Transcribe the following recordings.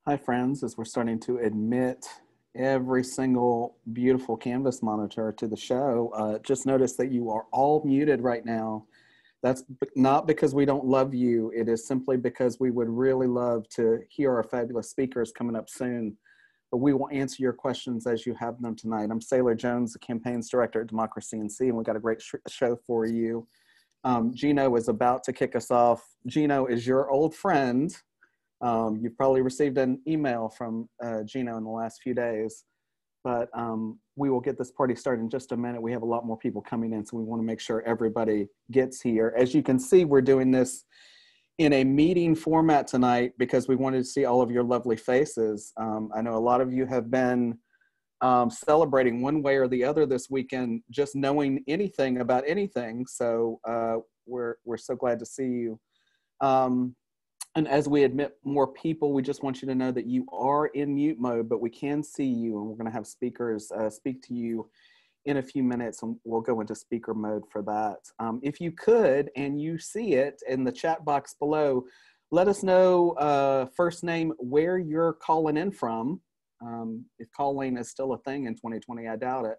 Hi, friends. As we're starting to admit every single beautiful Canvas monitor to the show, just notice that you are all muted right now. That's not because we don't love you. It is simply because we would really love to hear our fabulous speakers coming up soon. But we will answer your questions as you have them tonight. I'm Sailor Jones, the campaigns director at Democracy NC, and we've got a great show for you. Gino is about to kick us off. Gino is your old friend. You've probably received an email from Gino in the last few days, but we will get this party started in just a minute. We have a lot more people coming in, so we want to make sure everybody gets here. As you can see, we're doing this in a meeting format tonight because we wanted to see all of your lovely faces. I know a lot of you have been celebrating one way or the other this weekend, just knowing anything about anything. So we're so glad to see you. And as we admit more people, we just want you to know that you are in mute mode, but we can see you, and we're going to have speakers speak to you in a few minutes, and we'll go into speaker mode for that. If you could, and you see it in the chat box below, let us know first name, where you're calling in from. If calling is still a thing in 2020, I doubt it.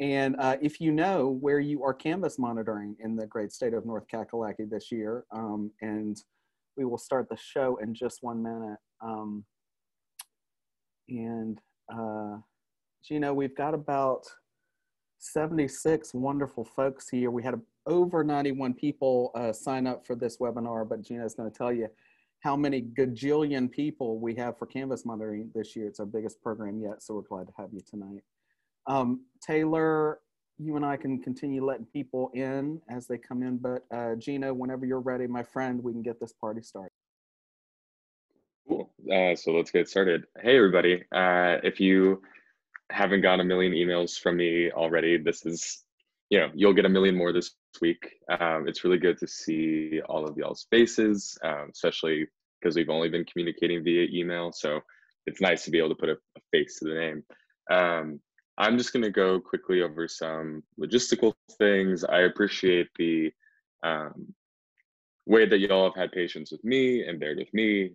And if you know where you are Canvas monitoring in the great state of North Kakalaki this year, and we will start the show in just 1 minute. Gino, we've got about 76 wonderful folks here. We had over 91 people sign up for this webinar, but Gino's going to tell you how many gajillion people we have for Canvas monitoring this year. It's our biggest program yet, so we're glad to have you tonight. Taylor, you and I can continue letting people in as they come in, but Gino, whenever you're ready, my friend, we can get this party started. Cool. So let's get started. Hey, everybody. If you haven't got a million emails from me already, this is, you'll get a million more this week. It's really good to see all of y'all's faces, especially because we've only been communicating via email. So it's nice to be able to put a face to the name. I'm just going to go quickly over some logistical things. I appreciate the way that y'all have had patience with me and bared with me.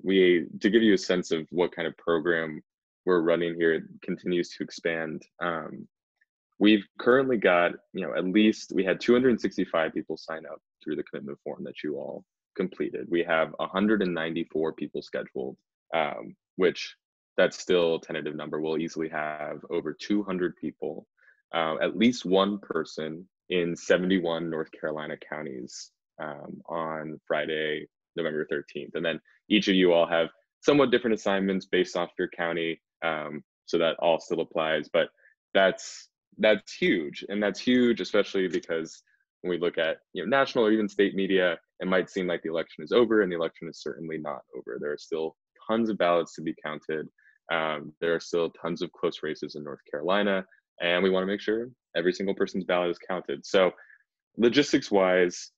To give you a sense of what kind of program we're running here, it continues to expand. We've currently got, at least we had 265 people sign up through the commitment form that you all completed. We have 194 people scheduled, which that's still a tentative number. We'll easily have over 200 people, at least one person in 71 North Carolina counties on Friday, November 13th. And then each of you all have somewhat different assignments based off your county, so that all still applies. But that's huge, and that's huge, especially because when we look at national or even state media, it might seem like the election is over, and the election is certainly not over. There are still tons of ballots to be counted. There are still tons of close races in North Carolina, and we want to make sure every single person's ballot is counted. So logistics-wise,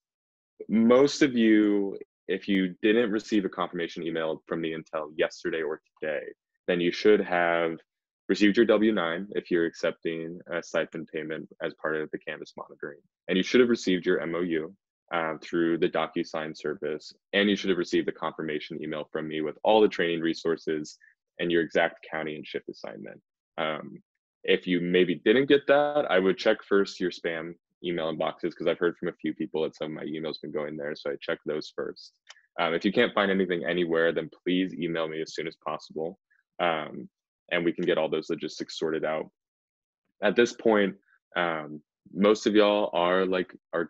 most of you, if you didn't receive a confirmation email from me until yesterday or today, then you should have received your W-9 if you're accepting a stipend payment as part of the Canvas monitoring. And you should have received your MOU through the DocuSign service. And you should have received a confirmation email from me with all the training resources and your exact county and shift assignment. If you maybe didn't get that, I would check first your spam email inboxes, because I've heard from a few people that some of my emails been going there, so I check those first. If you can't find anything anywhere, then please email me as soon as possible, and we can get all those logistics sorted out. At this point, most of y'all are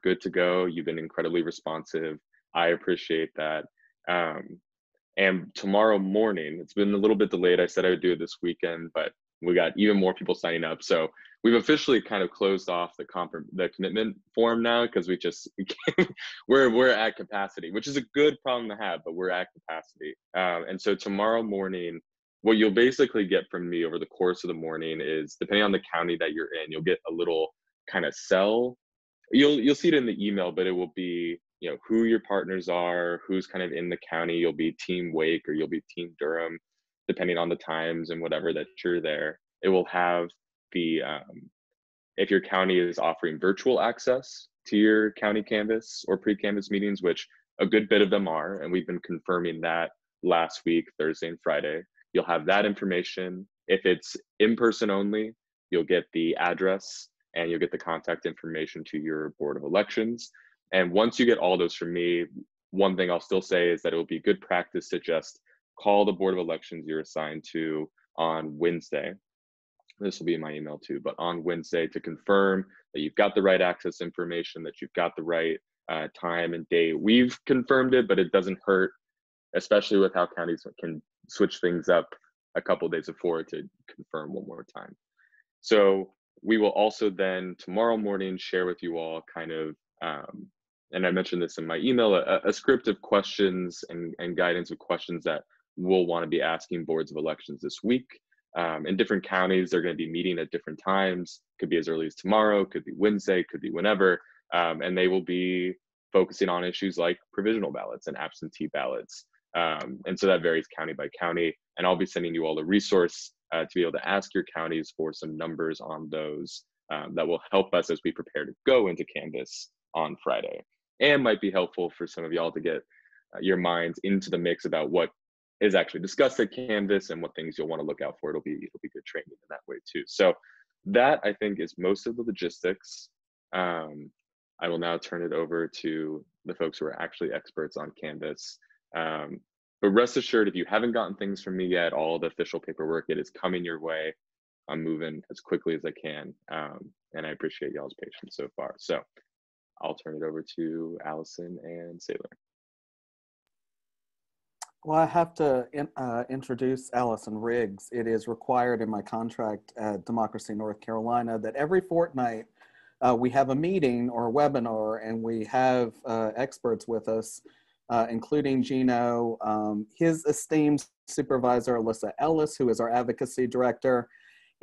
good to go. You've been incredibly responsive. I appreciate that. And tomorrow morning, it's been a little bit delayed. I said I would do it this weekend, but we got even more people signing up. So we've officially kind of closed off the commitment form now, because we're at capacity, which is a good problem to have, but we're at capacity. And so tomorrow morning, what you'll basically get from me over the course of the morning is, depending on the county that you're in, you'll get a little kind of cell. You'll see it in the email, but it will be, who your partners are, who's kind of in the county. You'll be Team Wake or you'll be Team Durham, depending on the times and whatever that you're there. It will have the, if your county is offering virtual access to your county Canvas or pre-Canvas meetings, which a good bit of them are, and we've been confirming that last week, Thursday and Friday. you'll have that information. If it's in person only, you'll get the address and you'll get the contact information to your Board of Elections. And once you get all those from me, one thing I'll still say is that it will be good practice to just call the Board of Elections you're assigned to on Wednesday. This will be in my email too, but on Wednesday to confirm that you've got the right access information, that you've got the right time and date. We've confirmed it, but it doesn't hurt, especially with how counties can switch things up a couple days before, to confirm one more time. So we will also then tomorrow morning share with you all kind of, and I mentioned this in my email, a script of questions and guidance of questions that we'll want to be asking boards of elections this week. In different counties, they're going to be meeting at different times. Could be as early as tomorrow, could be Wednesday, could be whenever. And they will be focusing on issues like provisional ballots and absentee ballots. And so that varies county by county. And I'll be sending you all a resource to be able to ask your counties for some numbers on those that will help us as we prepare to go into Canvas on Friday. And might be helpful for some of y'all to get your minds into the mix about what is actually discussed at Canvas and what things you'll want to look out for. It'll be good training in that way too. So that, I think, is most of the logistics. I will now turn it over to the folks who are actually experts on Canvas. But rest assured, if you haven't gotten things from me yet, all the official paperwork, it is coming your way. I'm moving as quickly as I can. And I appreciate y'all's patience so far. So I'll turn it over to Alison and Saylor. Well, I have to introduce Alison Riggs. It is required in my contract at Democracy North Carolina that every fortnight we have a meeting or a webinar, and we have experts with us, including Gino, his esteemed supervisor, Alyssa Ellis, who is our advocacy director,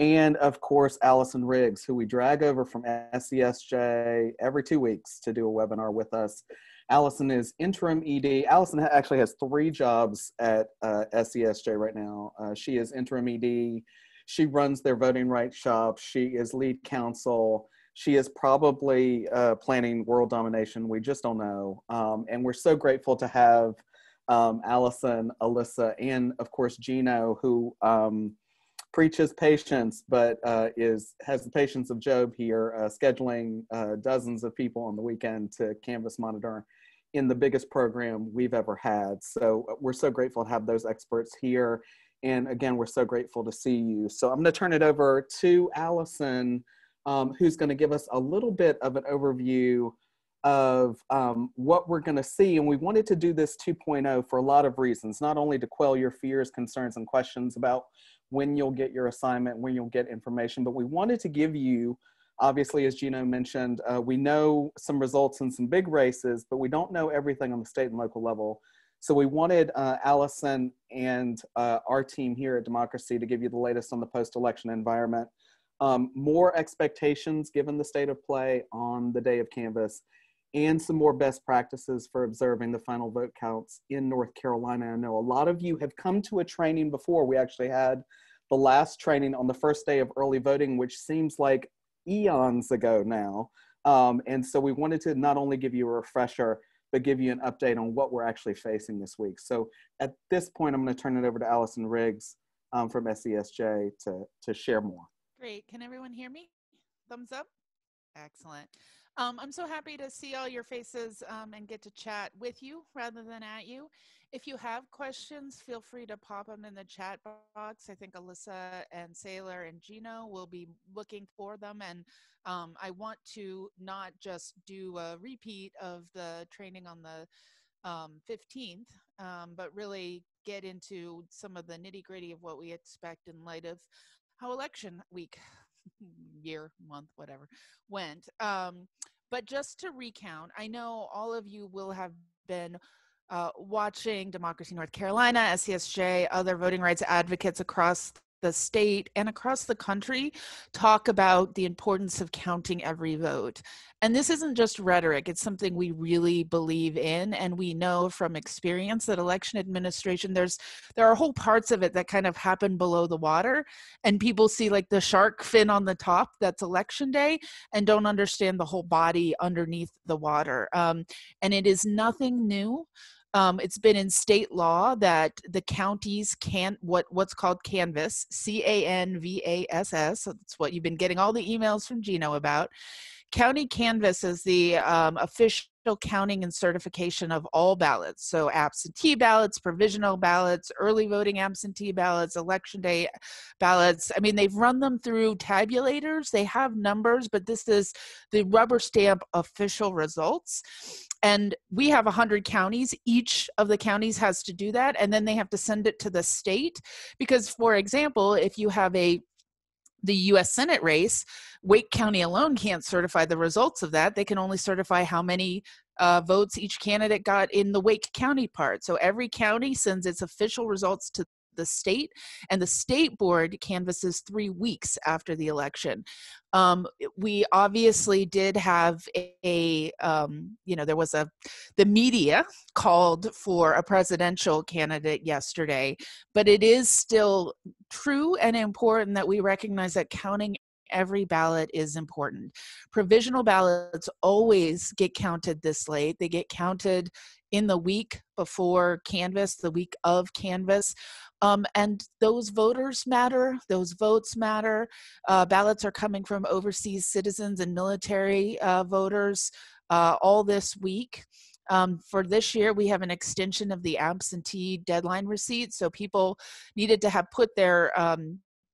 and of course, Alison Riggs, who we drag over from SESJ every 2 weeks to do a webinar with us. Alison is interim ED. Alison actually has 3 jobs at SESJ right now. She is interim ED. She runs their voting rights shop. She is lead counsel. She is probably planning world domination. We just don't know. And we're so grateful to have Alison, Alyssa, and of course, Gino, who preaches patience, but has the patience of Job here, scheduling dozens of people on the weekend to Canvas monitor in the biggest program we've ever had. So we're so grateful to have those experts here. And again, we're so grateful to see you. So I'm going to turn it over to Alison, who's going to give us a little bit of an overview of what we're going to see. And we wanted to do this 2.0 for a lot of reasons, not only to quell your fears, concerns, and questions about when you'll get your assignment, when you'll get information, but we wanted to give you, obviously, as Gino mentioned, we know some results in some big races, but we don't know everything on the state and local level. So we wanted Alison and our team here at Democracy to give you the latest on the post-election environment, more expectations given the state of play on the day of Canvas, and some more best practices for observing the final vote counts in North Carolina. I know a lot of you have come to a training before. We actually had the last training on the first day of early voting, which seems like eons ago now. And so we wanted to not only give you a refresher, but give you an update on what we're actually facing this week. So at this point, I'm going to turn it over to Alison Riggs from SESJ to share more. Great. Can everyone hear me? Thumbs up? Excellent. I'm so happy to see all your faces and get to chat with you rather than at you. If you have questions, feel free to pop them in the chat box. I think Alyssa and Saylor and Gino will be looking for them. And I want to not just do a repeat of the training on the 15th, but really get into some of the nitty-gritty of what we expect in light of how election week, year, month, whatever, went. But just to recount, I know all of you will have been watching Democracy North Carolina, SESJ, other voting rights advocates across the state and across the country talk about the importance of counting every vote. And this isn't just rhetoric, it's something we really believe in, and we know from experience that election administration, there are whole parts of it that kind of happen below the water, and people see like the shark fin on the top, that's election day, and don't understand the whole body underneath the water. And it is nothing new. It's been in state law that the counties can't, what's called Canvas, Canvass, so that's what you've been getting all the emails from Gino about. County Canvas is the official counting and certification of all ballots. So absentee ballots, provisional ballots, early voting absentee ballots, election day ballots. I mean, they've run them through tabulators. They have numbers, but this is the rubber stamp official results. And we have 100 counties. Each of the counties has to do that, and then they have to send it to the state. Because, for example, if you have the U.S. Senate race, Wake County alone can't certify the results of that. They can only certify how many votes each candidate got in the Wake County part. So every county sends its official results to the state, and the state board canvasses 3 weeks after the election. We obviously did have there was the media called for a presidential candidate yesterday, but it is still true and important that we recognize that counting every ballot is important. Provisional ballots always get counted this late. They get counted in the week before Canvas, the week of Canvas. And those voters matter, those votes matter. Ballots are coming from overseas citizens and military voters all this week. For this year, we have an extension of the absentee deadline receipt. So people needed to have put their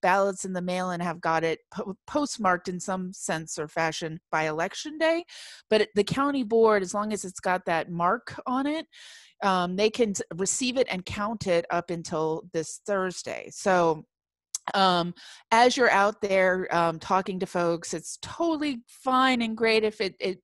ballots in the mail and have got it postmarked in some sense or fashion by election day. But the county board, as long as it's got that mark on it, they can receive it and count it up until this Thursday. So as you're out there talking to folks, it's totally fine and great if it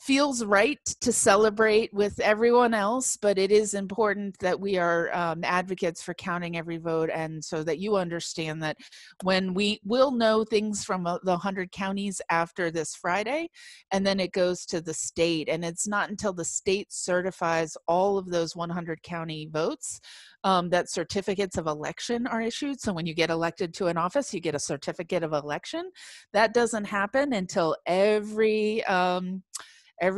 feels right to celebrate with everyone else, but it is important that we are advocates for counting every vote, and so that you understand that when we will know things from the 100 counties after this Friday, and then it goes to the state, and it's not until the state certifies all of those 100 county votes that certificates of election are issued. So when you get elected to an office, you get a certificate of election. That doesn't happen until every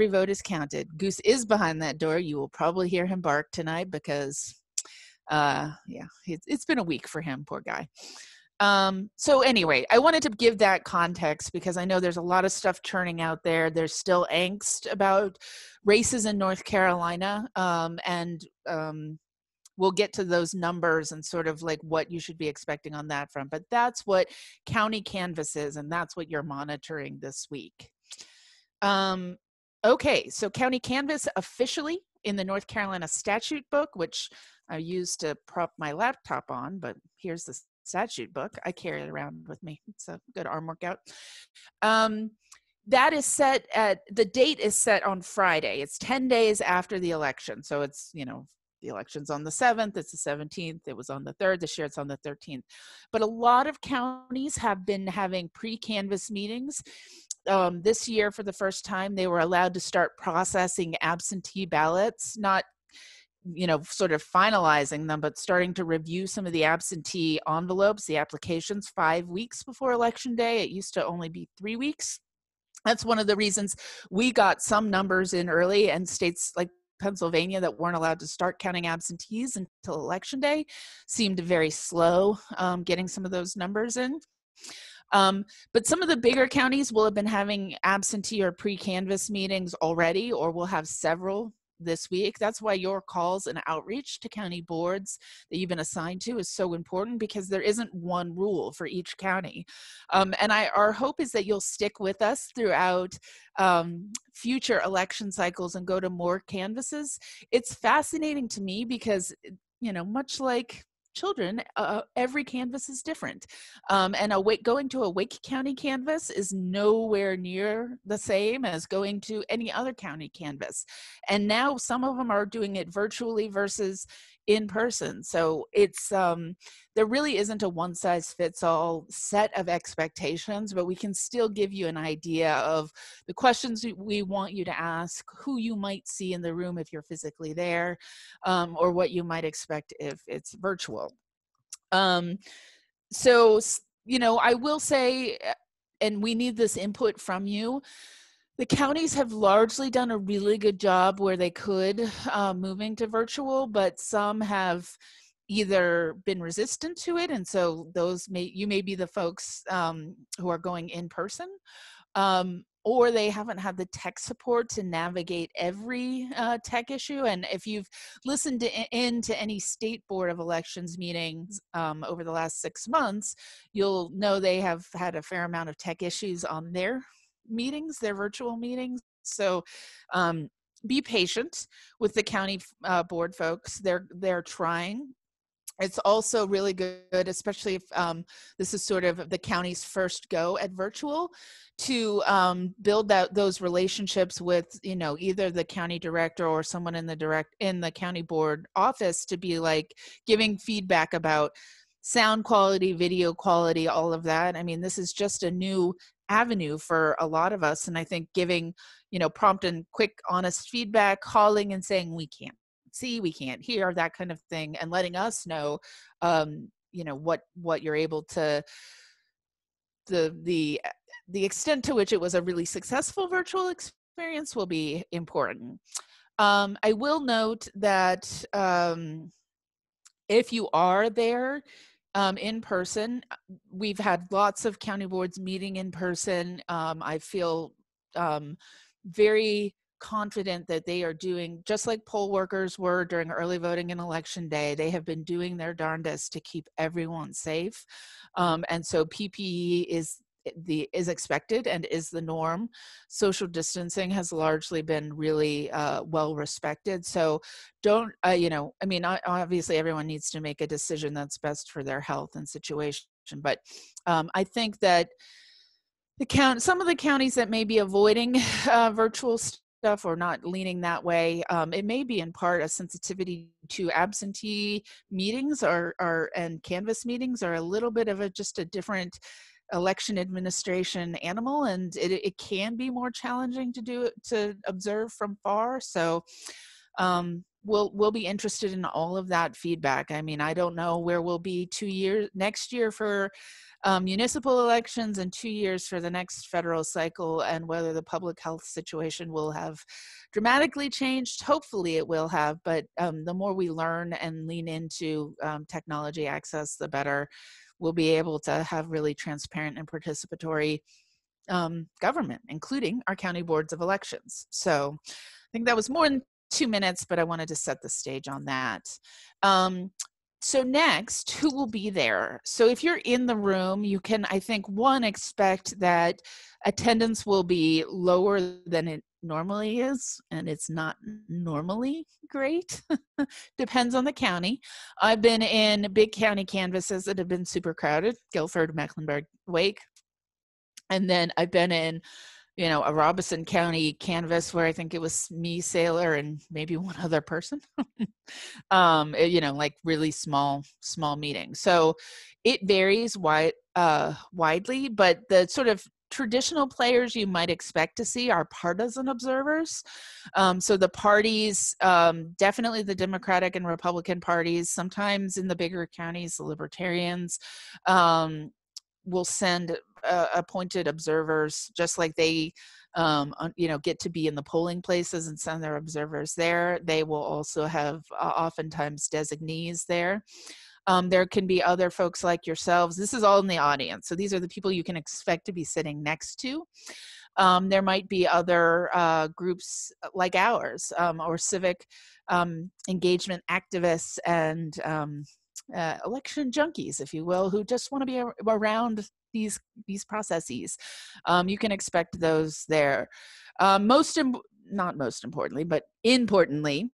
vote is counted. Goose is behind that door. You will probably hear him bark tonight because, it's been a week for him, poor guy. So anyway, I wanted to give that context because I know there's a lot of stuff churning out there. There's still angst about races in North Carolina, and we'll get to those numbers and sort of like what you should be expecting on that front. But that's what County Canvas is, and that's what you're monitoring this week. Okay, so County Canvas officially in the North Carolina statute book, which I used to prop my laptop on, but here's the statute book. I carry it around with me. It's a good arm workout. That is set at, the date is set on Friday. It's 10 days after the election. So it's, the election's on the 7th, it's the 17th, it was on the 3rd, this year it's on the 13th. But a lot of counties have been having pre-canvas meetings. This year, for the first time, they were allowed to start processing absentee ballots, not, sort of finalizing them, but starting to review some of the absentee envelopes, the applications 5 weeks before Election Day. It used to only be 3 weeks. That's one of the reasons we got some numbers in early, and states like Pennsylvania that weren't allowed to start counting absentees until Election Day seemed very slow getting some of those numbers in. But some of the bigger counties will have been having absentee or pre-canvas meetings already, or will have several this week. That's why your calls and outreach to county boards that you've been assigned to is so important, because there isn't one rule for each county. And our hope is that you'll stick with us throughout future election cycles and go to more canvases. It's fascinating to me because, much like children, every canvas is different. And going to a Wake County canvas is nowhere near the same as going to any other county canvas. And now some of them are doing it virtually versus in person. So it's, there really isn't a one size fits all set of expectations, but we can still give you an idea of the questions we want you to ask, who you might see in the room if you're physically there, or what you might expect if it's virtual. So, I will say, and we need this input from you, The counties have largely done a really good job where they could moving to virtual, but some have either been resistant to it, and so you may be the folks who are going in person, or they haven't had the tech support to navigate every tech issue. And if you've listened into any state board of elections meetings over the last 6 months, you'll know they have had a fair amount of tech issues on their meetings, their virtual meetings. So be patient with the county board folks. They're trying. It's also really good, especially if this is sort of the county's first go at virtual, to build those relationships with, either the county director or someone in the county board office, to be like giving feedback about sound quality, video quality, all of that. I mean, this is just a new avenue for a lot of us, and I think giving, prompt and quick, honest feedback, calling and saying we can't see, we can't hear, that kind of thing, and letting us know, what you're able to, the extent to which it was a really successful virtual experience will be important. I will note that if you are there in person, we've had lots of county boards meeting in person. I feel very confident that they are doing just like poll workers were during early voting and election day. They have been doing their darndest to keep everyone safe, and so PPE is expected and is the norm. Social distancing has largely been really well respected. So don't, obviously everyone needs to make a decision that's best for their health and situation. But I think that some of the counties that may be avoiding virtual stuff or not leaning that way, it may be in part a sensitivity to absentee meetings and Canvas meetings are a little bit of just a different election administration animal, and it can be more challenging to observe from far. So we'll be interested in all of that feedback. I mean, I don't know where we'll be next year for municipal elections and 2 years for the next federal cycle, and whether the public health situation will have dramatically changed. Hopefully it will have, but the more we learn and lean into technology access, the better we'll be able to have really transparent and participatory government, including our county boards of elections. So I think that was more than 2 minutes, but I wanted to set the stage on that. So next, who will be there? So if you're in the room, you can, I think, expect that attendance will be lower than it normally is, and it's not normally great. Depends on the county. I've been in big county canvases that have been super crowded, Guilford, Mecklenburg, Wake. And then I've been in, a Robeson County canvas where I think it was me, Saylor, and maybe one other person. Like really small meetings. So it varies widely, but the sort of traditional players you might expect to see are partisan observers. So the parties, definitely the Democratic and Republican parties, sometimes in the bigger counties, the Libertarians, will send appointed observers, just like they get to be in the polling places and send their observers there. They will also have oftentimes designees there. There can be other folks like yourselves. This is all in the audience. So these are the people you can expect to be sitting next to. There might be other groups like ours, or civic engagement activists and election junkies, if you will, who just want to be around these processes. You can expect those there. Not most importantly, but importantly,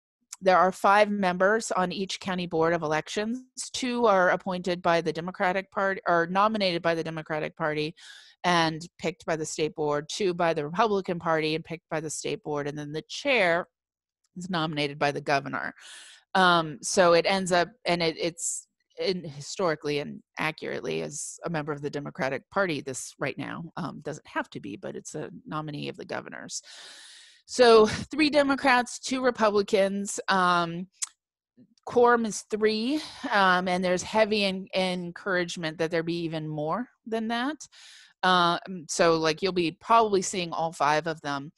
there are 5 members on each county board of elections. 2 are appointed by the Democratic Party, or nominated by the Democratic Party and picked by the state board. 2 by the Republican Party and picked by the state board. And then the chair is nominated by the governor. So it ends up, and it's historically and accurately as a member of the Democratic Party, this right now doesn't have to be, but it's a nominee of the governor's. So 3 Democrats, 2 Republicans, quorum is 3, and there's heavy encouragement that there be even more than that. So like you'll be probably seeing all 5 of them.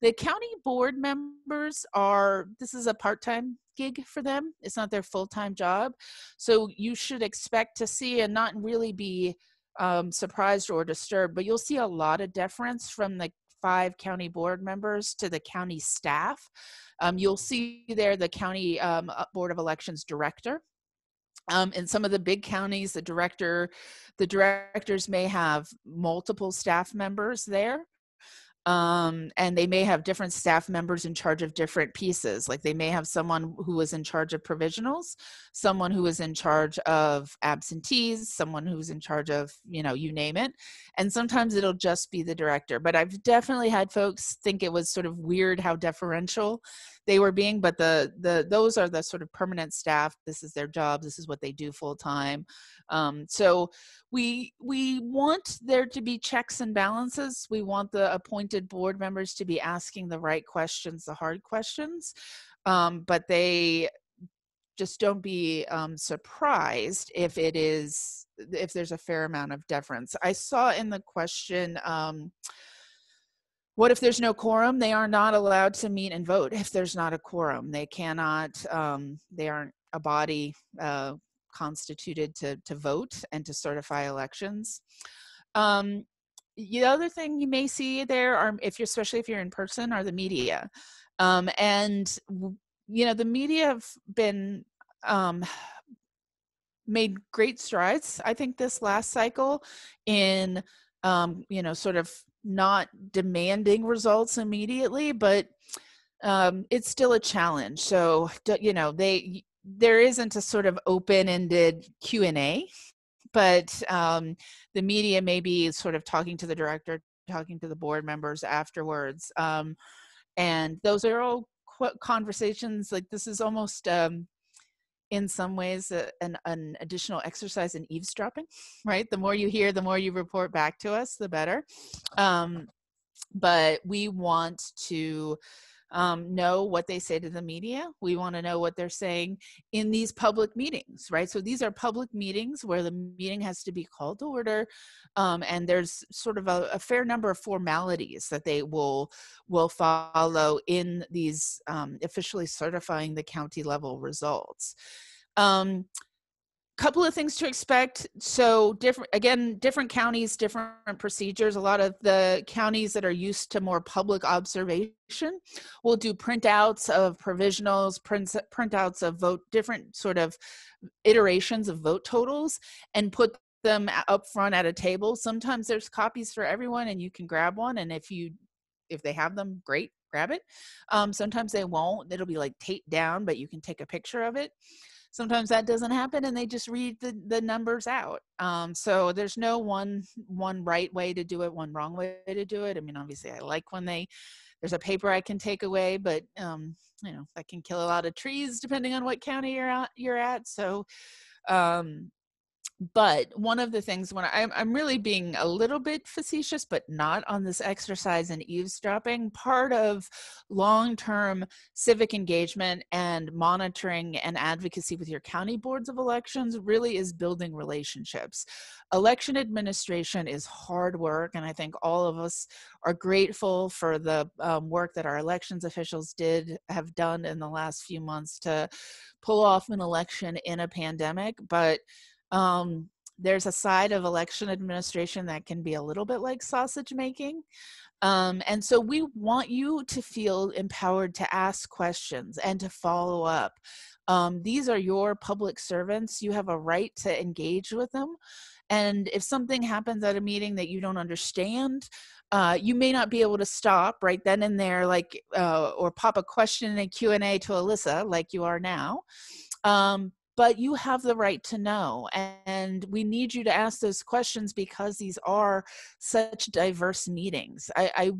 The county board members this is a part-time gig for them. It's not their full-time job. So you should expect to see and not really be surprised or disturbed, but you'll see a lot of deference from the 5 county board members to the county staff. You'll see there the county Board of Elections director. In some of the big counties, the directors may have multiple staff members there. And they may have different staff members in charge of different pieces. Like they may have someone who is in charge of provisionals, someone who is in charge of absentees, someone who's in charge of, you name it. And sometimes it'll just be the director. But I've definitely had folks think it was sort of weird how deferential they were being, but those are the sort of permanent staff. This is their job. This is what they do full time. So we want there to be checks and balances. We want the appointed board members to be asking the right questions, the hard questions, but they just don't be surprised if there's a fair amount of deference. I saw in the question, what if there's no quorum? They are not allowed to meet and vote if there's not a quorum. They cannot, they aren't a body constituted to vote and to certify elections. The other thing you may see there are, especially if you're in person, are the media. And the media have been made great strides, I think, this last cycle in, sort of not demanding results immediately, but it's still a challenge. So, there isn't a sort of open-ended Q&A, but the media may be sort of talking to the director, talking to the board members afterwards. And those are all conversations. Like this is almost, in some ways, an additional exercise in eavesdropping, right? The more you hear, the more you report back to us, the better. But we want to know what they say to the media. We want to know what they're saying in these public meetings, right? So these are public meetings where the meeting has to be called to order, and there's sort of a fair number of formalities that they will follow in these officially certifying the county level results. Couple of things to expect. So different counties, different procedures. A lot of the counties that are used to more public observation will do printouts of provisionals, printouts of vote, different sort of iterations of vote totals, and put them up front at a table. Sometimes there's copies for everyone and you can grab one. And if they have them, great, grab it. Sometimes they won't. It'll be like taped down, but you can take a picture of it. Sometimes that doesn't happen and they just read the numbers out. So there's no one right way to do it, one wrong way to do it. I mean, obviously I like when there's a paper I can take away, but that can kill a lot of trees depending on what county you're at. So, but one of the things when I'm really being a little bit facetious, but not on this exercise in eavesdropping, part of long-term civic engagement and monitoring and advocacy with your county boards of elections really is building relationships. Election administration is hard work, and I think all of us are grateful for the work that our elections officials have done in the last few months to pull off an election in a pandemic, but there's a side of election administration that can be a little bit like sausage making. And so we want you to feel empowered to ask questions and to follow up. These are your public servants. You have a right to engage with them. And if something happens at a meeting that you don't understand, you may not be able to stop right then and there, or pop a question in a Q&A to Alyssa like you are now. But you have the right to know, and we need you to ask those questions because these are such diverse meetings. I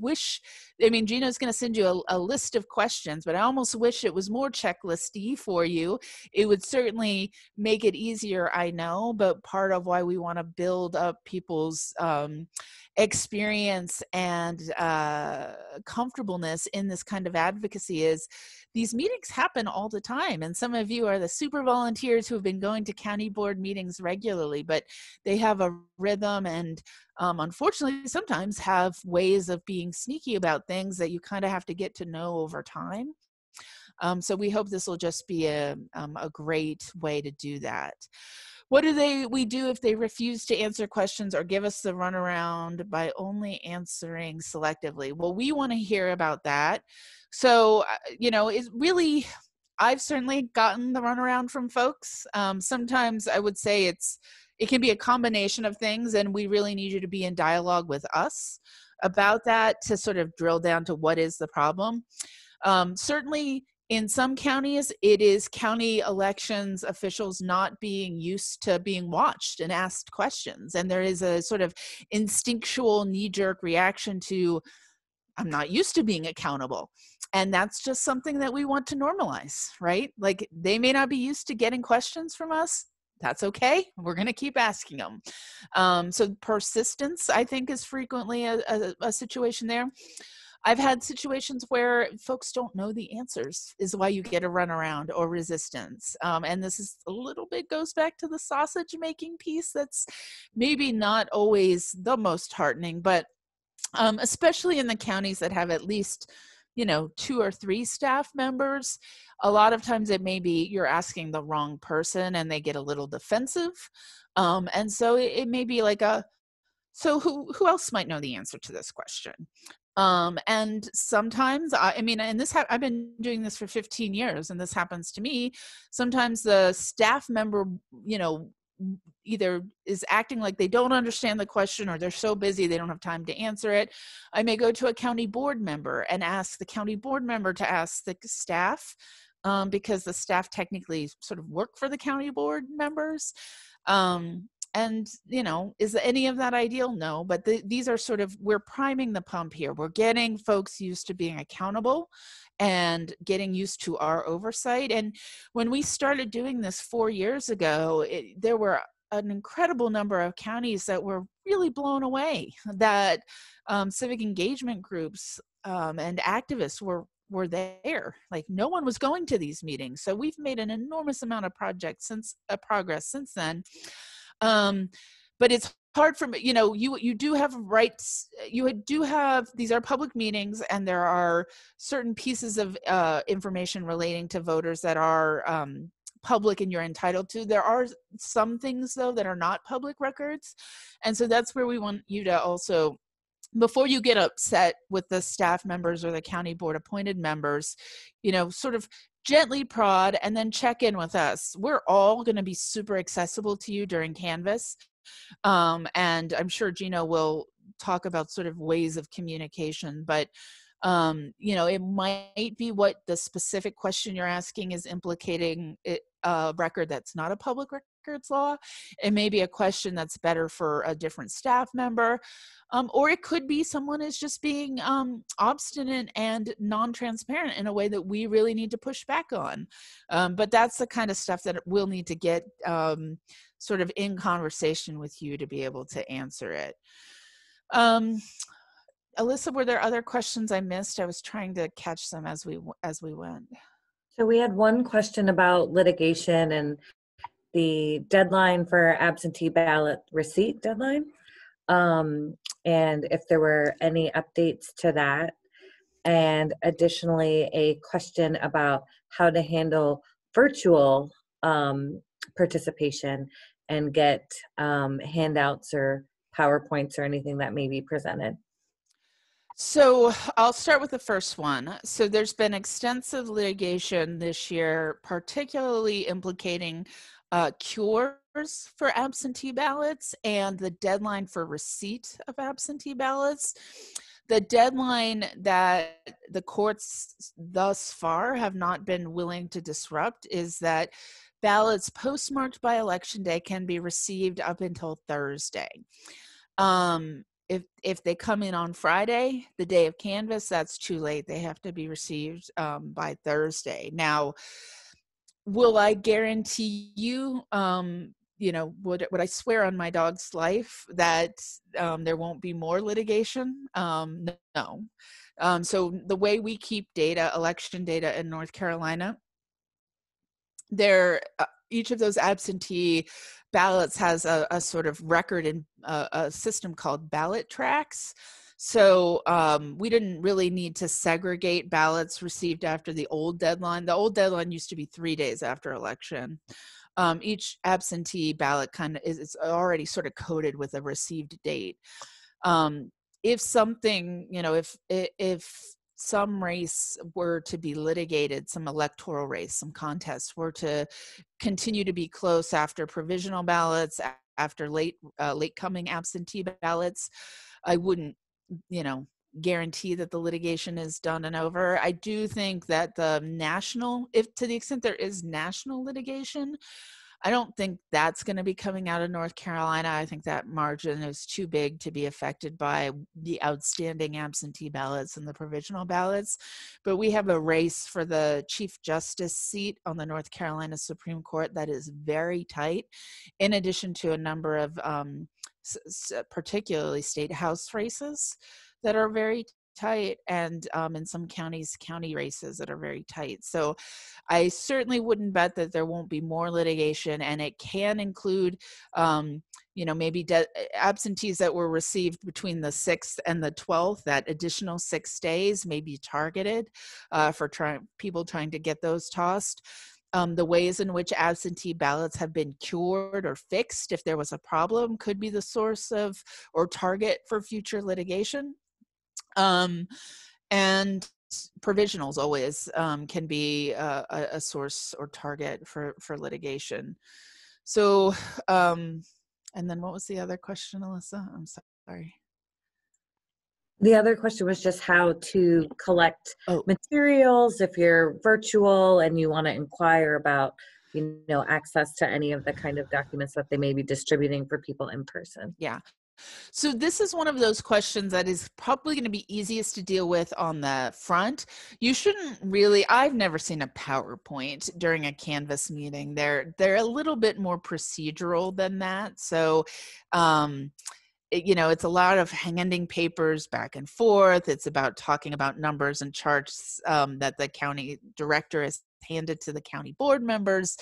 mean, Gina's going to send you a list of questions, but I almost wish it was more checklisty for you. It would certainly make it easier, I know, but part of why we want to build up people's experience and comfortableness in this kind of advocacy is these meetings happen all the time. And some of you are the super volunteers who have been going to county board meetings regularly, but they have a rhythm and unfortunately sometimes have ways of being sneaky about things that you kind of have to get to know over time. So we hope this will just be a great way to do that. What do we do if they refuse to answer questions or give us the runaround by only answering selectively? Well, we want to hear about that. So, it's really, I've certainly gotten the runaround from folks. Sometimes I would say it can be a combination of things, and we really need you to be in dialogue with us about that to sort of drill down to what is the problem. Certainly, in some counties, it is county elections officials not being used to being watched and asked questions. And there is a sort of instinctual knee-jerk reaction to, I'm not used to being accountable. And that's just something that we want to normalize, right? Like, they may not be used to getting questions from us. That's okay. We're going to keep asking them. So persistence, I think, is frequently a situation there. I've had situations where folks don't know the answers is why you get a runaround or resistance. And this is a little bit goes back to the sausage making piece. That's maybe not always the most heartening, but especially in the counties that have at least, 2 or 3 staff members, a lot of times it may be you're asking the wrong person and they get a little defensive. And so it may be like so who else might know the answer to this question? And sometimes, I've been doing this for 15 years and this happens to me. Sometimes the staff member, either is acting like they don't understand the question or they're so busy they don't have time to answer it. I may go to a county board member and ask the county board member to ask the staff, because the staff technically sort of work for the county board members. And, is any of that ideal? No, but these are sort of, we're priming the pump here. We're getting folks used to being accountable and getting used to our oversight. And when we started doing this 4 years ago, there were an incredible number of counties that were really blown away that civic engagement groups and activists were there. Like, no one was going to these meetings. So we've made an enormous amount of progress since then. But it's hard for me, you do have rights, you do have, these are public meetings and there are certain pieces of information relating to voters that are public and you're entitled to. There are some things though that are not public records. And so that's where we want you to also, before you get upset with the staff members or the county board appointed members, sort of gently prod and then check in with us. We're all going to be super accessible to you during Canvas. And I'm sure Gino will talk about sort of ways of communication, but it might be what the specific question you're asking is implicating a record that's not a public records law. It may be a question that's better for a different staff member. Or it could be someone is just being obstinate and non-transparent in a way that we really need to push back on. But that's the kind of stuff that we'll need to get sort of in conversation with you to be able to answer it. Alyssa, were there other questions I missed? I was trying to catch them as we went. So we had one question about litigation and the deadline for absentee ballot receipt deadline. And if there were any updates to that. And additionally, a question about how to handle virtual participation and get handouts or PowerPoints or anything that may be presented. So I'll start with the first one. So there's been extensive litigation this year, particularly implicating cures for absentee ballots and the deadline for receipt of absentee ballots. The deadline that the courts thus far have not been willing to disrupt is that ballots postmarked by Election Day can be received up until Thursday. If they come in on Friday, the day of Canvas, that's too late. They have to be received by Thursday. Now, will I guarantee you would I swear on my dog's life that there won't be more litigation? No. So the way we keep data, election data in North Carolina, each of those absentee ballots has a sort of record in a system called ballot tracks. So we didn't really need to segregate ballots received after the old deadline. The old deadline used to be 3 days after election. Each absentee ballot kind of is already sort of coded with a received date. If something, if some race were to be litigated, some electoral race, some contest were to continue to be close after provisional ballots, after late coming absentee ballots, I wouldn't, guarantee that the litigation is done and over. I do think that the national, if to the extent there is national litigation, I don't think that's going to be coming out of North Carolina. I think that margin is too big to be affected by the outstanding absentee ballots and the provisional ballots. But we have a race for the Chief Justice seat on the North Carolina Supreme Court that is very tight, in addition to a number of particularly state house races that are very tight, and in some counties, county races that are very tight. So I certainly wouldn't bet that there won't be more litigation, and it can include, maybe absentees that were received between the 6th and the 12th. That additional 6 days may be targeted for people trying to get those tossed. The ways in which absentee ballots have been cured or fixed, if there was a problem, could be the source of or target for future litigation. And provisionals always can be a source or target for litigation. So, and then what was the other question, Alyssa? I'm sorry. The other question was just how to collect materials if you're virtual and you want to inquire about, access to any of the kind of documents that they may be distributing for people in person. Yeah. So this is one of those questions that is probably going to be easiest to deal with on the front. You shouldn't really, I've never seen a PowerPoint during a Canvas meeting. They're a little bit more procedural than that. So, it's a lot of handing papers back and forth. It's about talking about numbers and charts that the county director has handed to the county board members.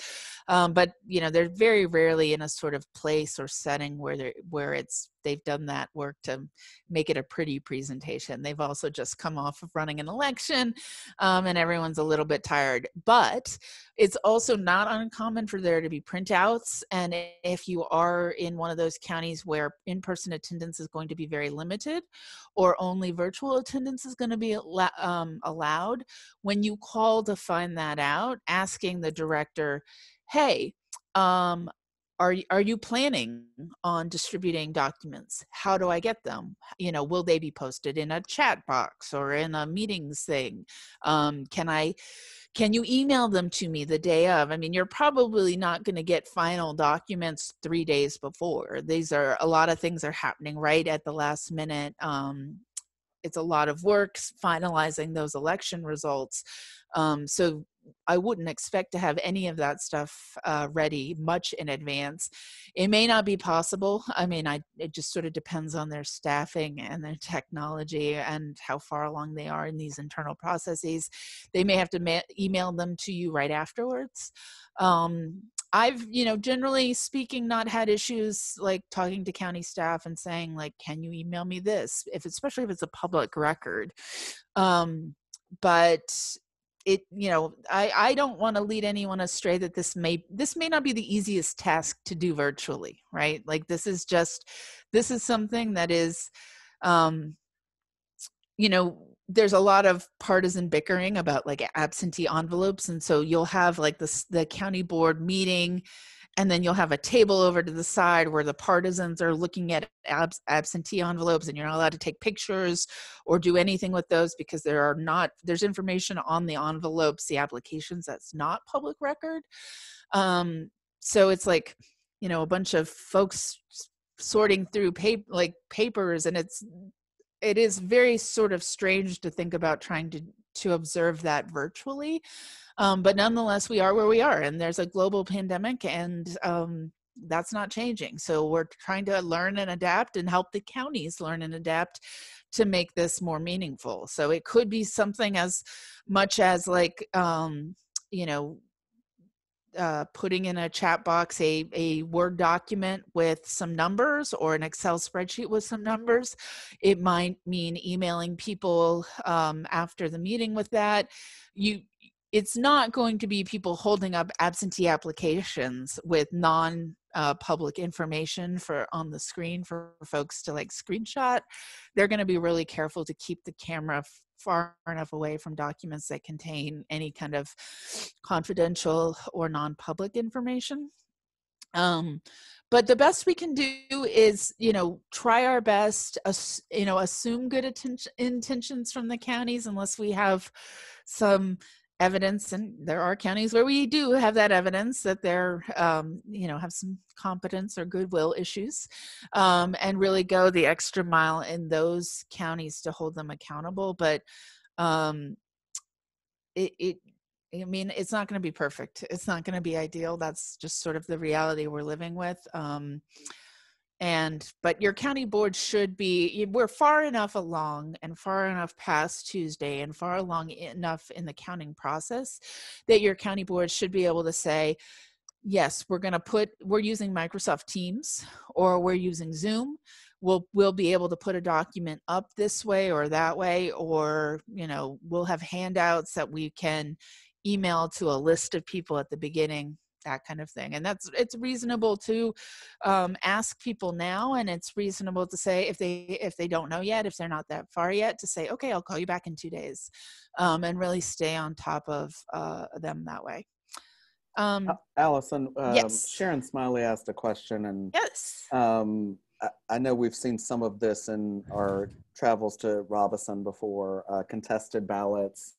But they're very rarely in a sort of place or setting where they've done that work to make it a pretty presentation. They've also just come off of running an election, and everyone's a little bit tired. But it's also not uncommon for there to be printouts. And if you are in one of those counties where in-person attendance is going to be very limited, or only virtual attendance is going to be allowed, when you call to find that out, asking the director, hey, are you planning on distributing documents? How do I get them? Will they be posted in a chat box or in a meetings thing? Can you email them to me the day of? I mean, you're probably not going to get final documents 3 days before. A lot of things are happening right at the last minute. It's a lot of work finalizing those election results. So I wouldn't expect to have any of that stuff ready much in advance. It may not be possible. I mean, it just sort of depends on their staffing and their technology and how far along they are in these internal processes. They may have to email them to you right afterwards. I've, generally speaking, not had issues like talking to county staff and saying, like, can you email me this? Especially if it's a public record. But it, I don't want to lead anyone astray that this may not be the easiest task to do virtually, right? Like this is something that is, there's a lot of partisan bickering about like absentee envelopes. And so you'll have like the county board meeting, and then you'll have a table over to the side where the partisans are looking at absentee envelopes, and you're not allowed to take pictures or do anything with those because there's information on the envelopes, the applications, that's not public record. So it's like, a bunch of folks sorting through papers, and it is very sort of strange to think about trying to observe that virtually. But nonetheless, we are where we are, and there's a global pandemic, and that's not changing. So we're trying to learn and adapt and help the counties learn and adapt to make this more meaningful. So it could be something as much as like, you know, putting in a chat box a Word document with some numbers, or an Excel spreadsheet with some numbers. It might mean emailing people after the meeting with that. It's not going to be people holding up absentee applications with non-public information on the screen for folks to like screenshot. They're going to be really careful to keep the camera far enough away from documents that contain any kind of confidential or non-public information. But the best we can do is, try our best, assume good intentions from the counties, unless we have some evidence, and there are counties where we do have that evidence that they're, have some competence or goodwill issues, and really go the extra mile in those counties to hold them accountable. But it's not going to be perfect. It's not going to be ideal. That's just sort of the reality we're living with. But your county board should be, we're far enough along and far enough past Tuesday and far along enough in the counting process that your county board should be able to say, yes, we're using Microsoft Teams, or we're using Zoom. We'll be able to put a document up this way or that way, or, we'll have handouts that we can email to a list of people at the beginning, that kind of thing. And it's reasonable to ask people now, and it's reasonable to say, if they don't know yet, if they're not that far yet, to say, okay, I'll call you back in 2 days, and really stay on top of them that way. Alison, yes. Sharon Smiley asked a question, and yes, I know we've seen some of this in our travels to Robinson before, contested ballots,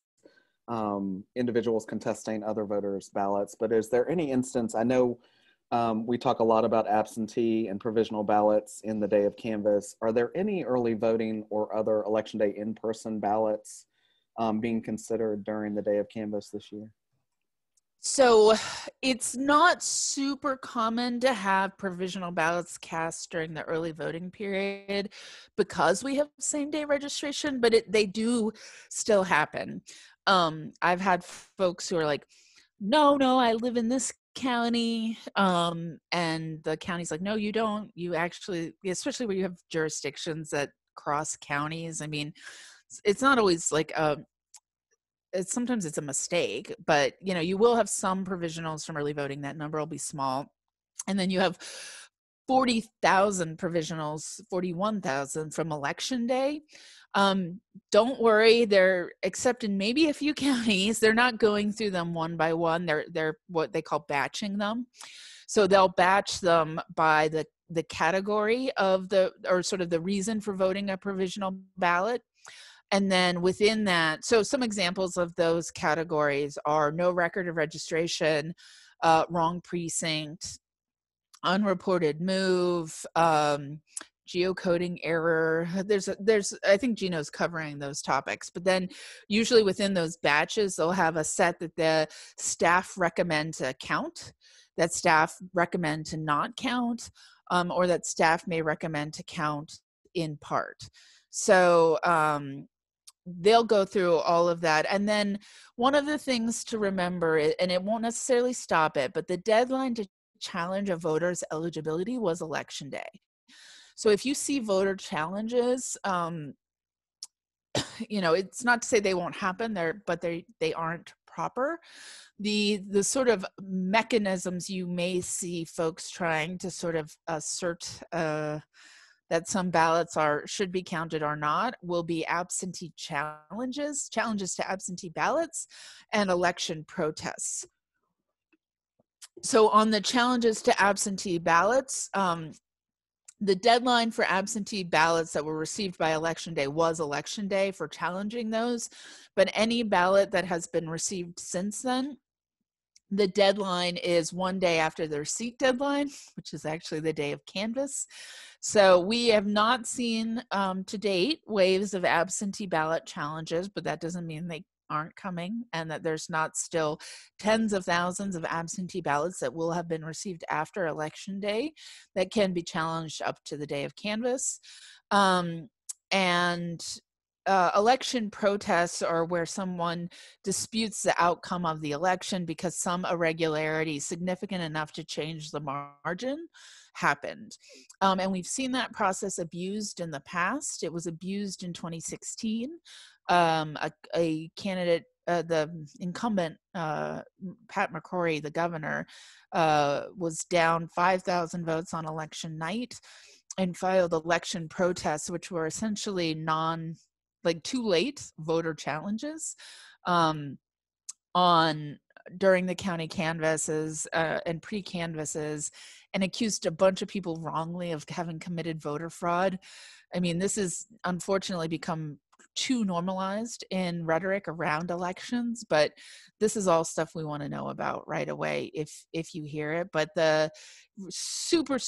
individuals contesting other voters' ballots. But is there any instance, I know we talk a lot about absentee and provisional ballots in the day of Canvas. Are there any early voting or other election day in-person ballots being considered during the day of Canvas this year? So it's not super common to have provisional ballots cast during the early voting period because we have same-day registration, but they do still happen. I've had folks who are like, no, I live in this county, and the county's like, no, you don't. You actually, especially where you have jurisdictions that cross counties. I mean, it's not always like sometimes it's a mistake, but you will have some provisionals from early voting. That number will be small. And then you have 40,000 provisionals, 41,000 from election day. Don't worry, they're, except in maybe a few counties, they're not going through them one by one. They're what they call batching them. So they'll batch them by the category of or sort of the reason for voting a provisional ballot. And then within that, so some examples of those categories are no record of registration, wrong precinct, unreported move, geocoding error. I think Gino's covering those topics, but then usually within those batches, they'll have a set that the staff recommend to count, that staff recommend to not count, or that staff may recommend to count in part. So, they'll go through all of that. And then one of the things to remember, and it won't necessarily stop it, but the deadline to challenge a voter's eligibility was election day. So if you see voter challenges, it's not to say they won't happen there, but they aren't proper. The sort of mechanisms you may see folks trying to sort of assert that some ballots should be counted or not will be absentee challenges to absentee ballots, and election protests. So on the challenges to absentee ballots, the deadline for absentee ballots that were received by election day was election day for challenging those, but any ballot that has been received since then, the deadline is 1 day after the receipt deadline, which is actually the day of Canvas. So we have not seen to date waves of absentee ballot challenges, but that doesn't mean aren't coming, and that there's not still tens of thousands of absentee ballots that will have been received after Election Day that can be challenged up to the day of canvass. Election protests are where someone disputes the outcome of the election because some irregularity significant enough to change the margin happened. And we've seen that process abused in the past. It was abused in 2016. A candidate, the incumbent, Pat McCrory, the governor, was down 5,000 votes on election night and filed election protests, which were essentially too late voter challenges during the county canvasses and pre-canvasses, and accused a bunch of people wrongly of having committed voter fraud. I mean, this has unfortunately become too normalized in rhetoric around elections, but this is all stuff we want to know about right away if you hear it. But the super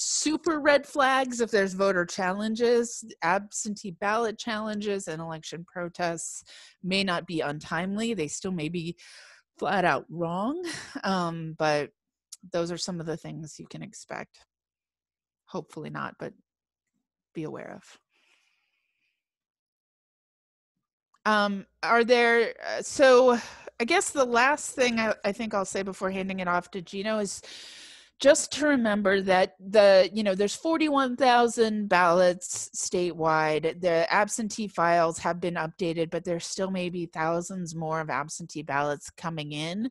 red flags, if there's voter challenges, absentee ballot challenges, and election protests, may not be untimely. They still may be flat out wrong, but those are some of the things you can expect. Hopefully not, but be aware of. So I guess the last thing I think I'll say before handing it off to Gino is just to remember that there's 41,000 ballots statewide. The absentee files have been updated, but there still may be thousands more of absentee ballots coming in.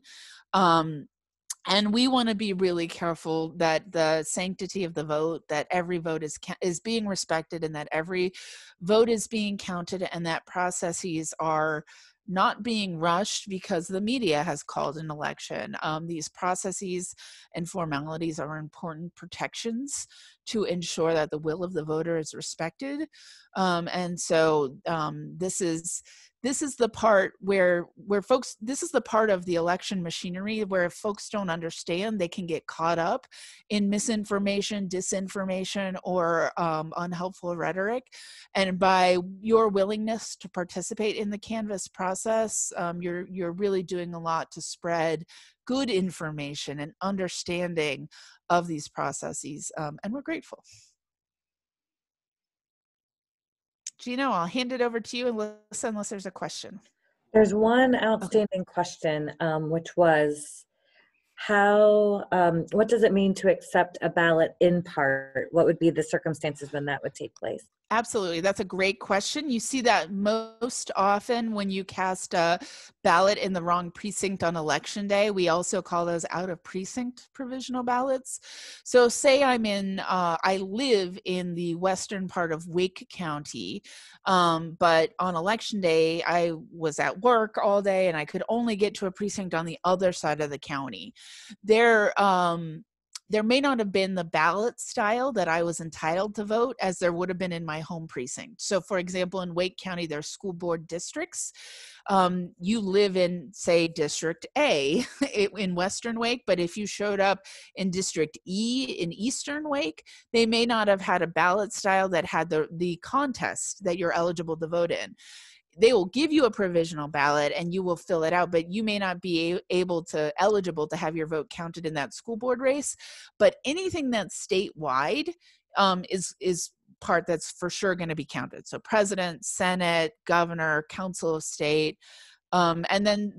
And we want to be really careful that the sanctity of the vote, that every vote is being respected, and that every vote is being counted, and that processes are not being rushed because the media has called an election. These processes and formalities are important protections to ensure that the will of the voter is respected. And so this is the part where folks, this is the part of the election machinery where if folks don't understand, they can get caught up in misinformation, disinformation, or unhelpful rhetoric. And by your willingness to participate in the Canvas process, you're really doing a lot to spread good information and understanding of these processes, and we're grateful. Gino, I'll hand it over to you unless there's a question. There's one outstanding question, which was what does it mean to accept a ballot in part? What would be the circumstances when that would take place? Absolutely. That's a great question. You see that most often when you cast a ballot in the wrong precinct on election day. We also call those out of precinct provisional ballots. So say I live in the western part of Wake County, but on election day, I was at work all day and I could only get to a precinct on the other side of the county. There may not have been the ballot style that I was entitled to vote as there would have been in my home precinct. So for example, in Wake County, there's school board districts. You live in, say, District A in Western Wake, but if you showed up in District E in Eastern Wake, they may not have had a ballot style that had the contest that you're eligible to vote in. They will give you a provisional ballot and you will fill it out, but you may not be eligible to have your vote counted in that school board race. But anything that's statewide is part that's for sure going to be counted. So president, Senate, governor, council of state. And then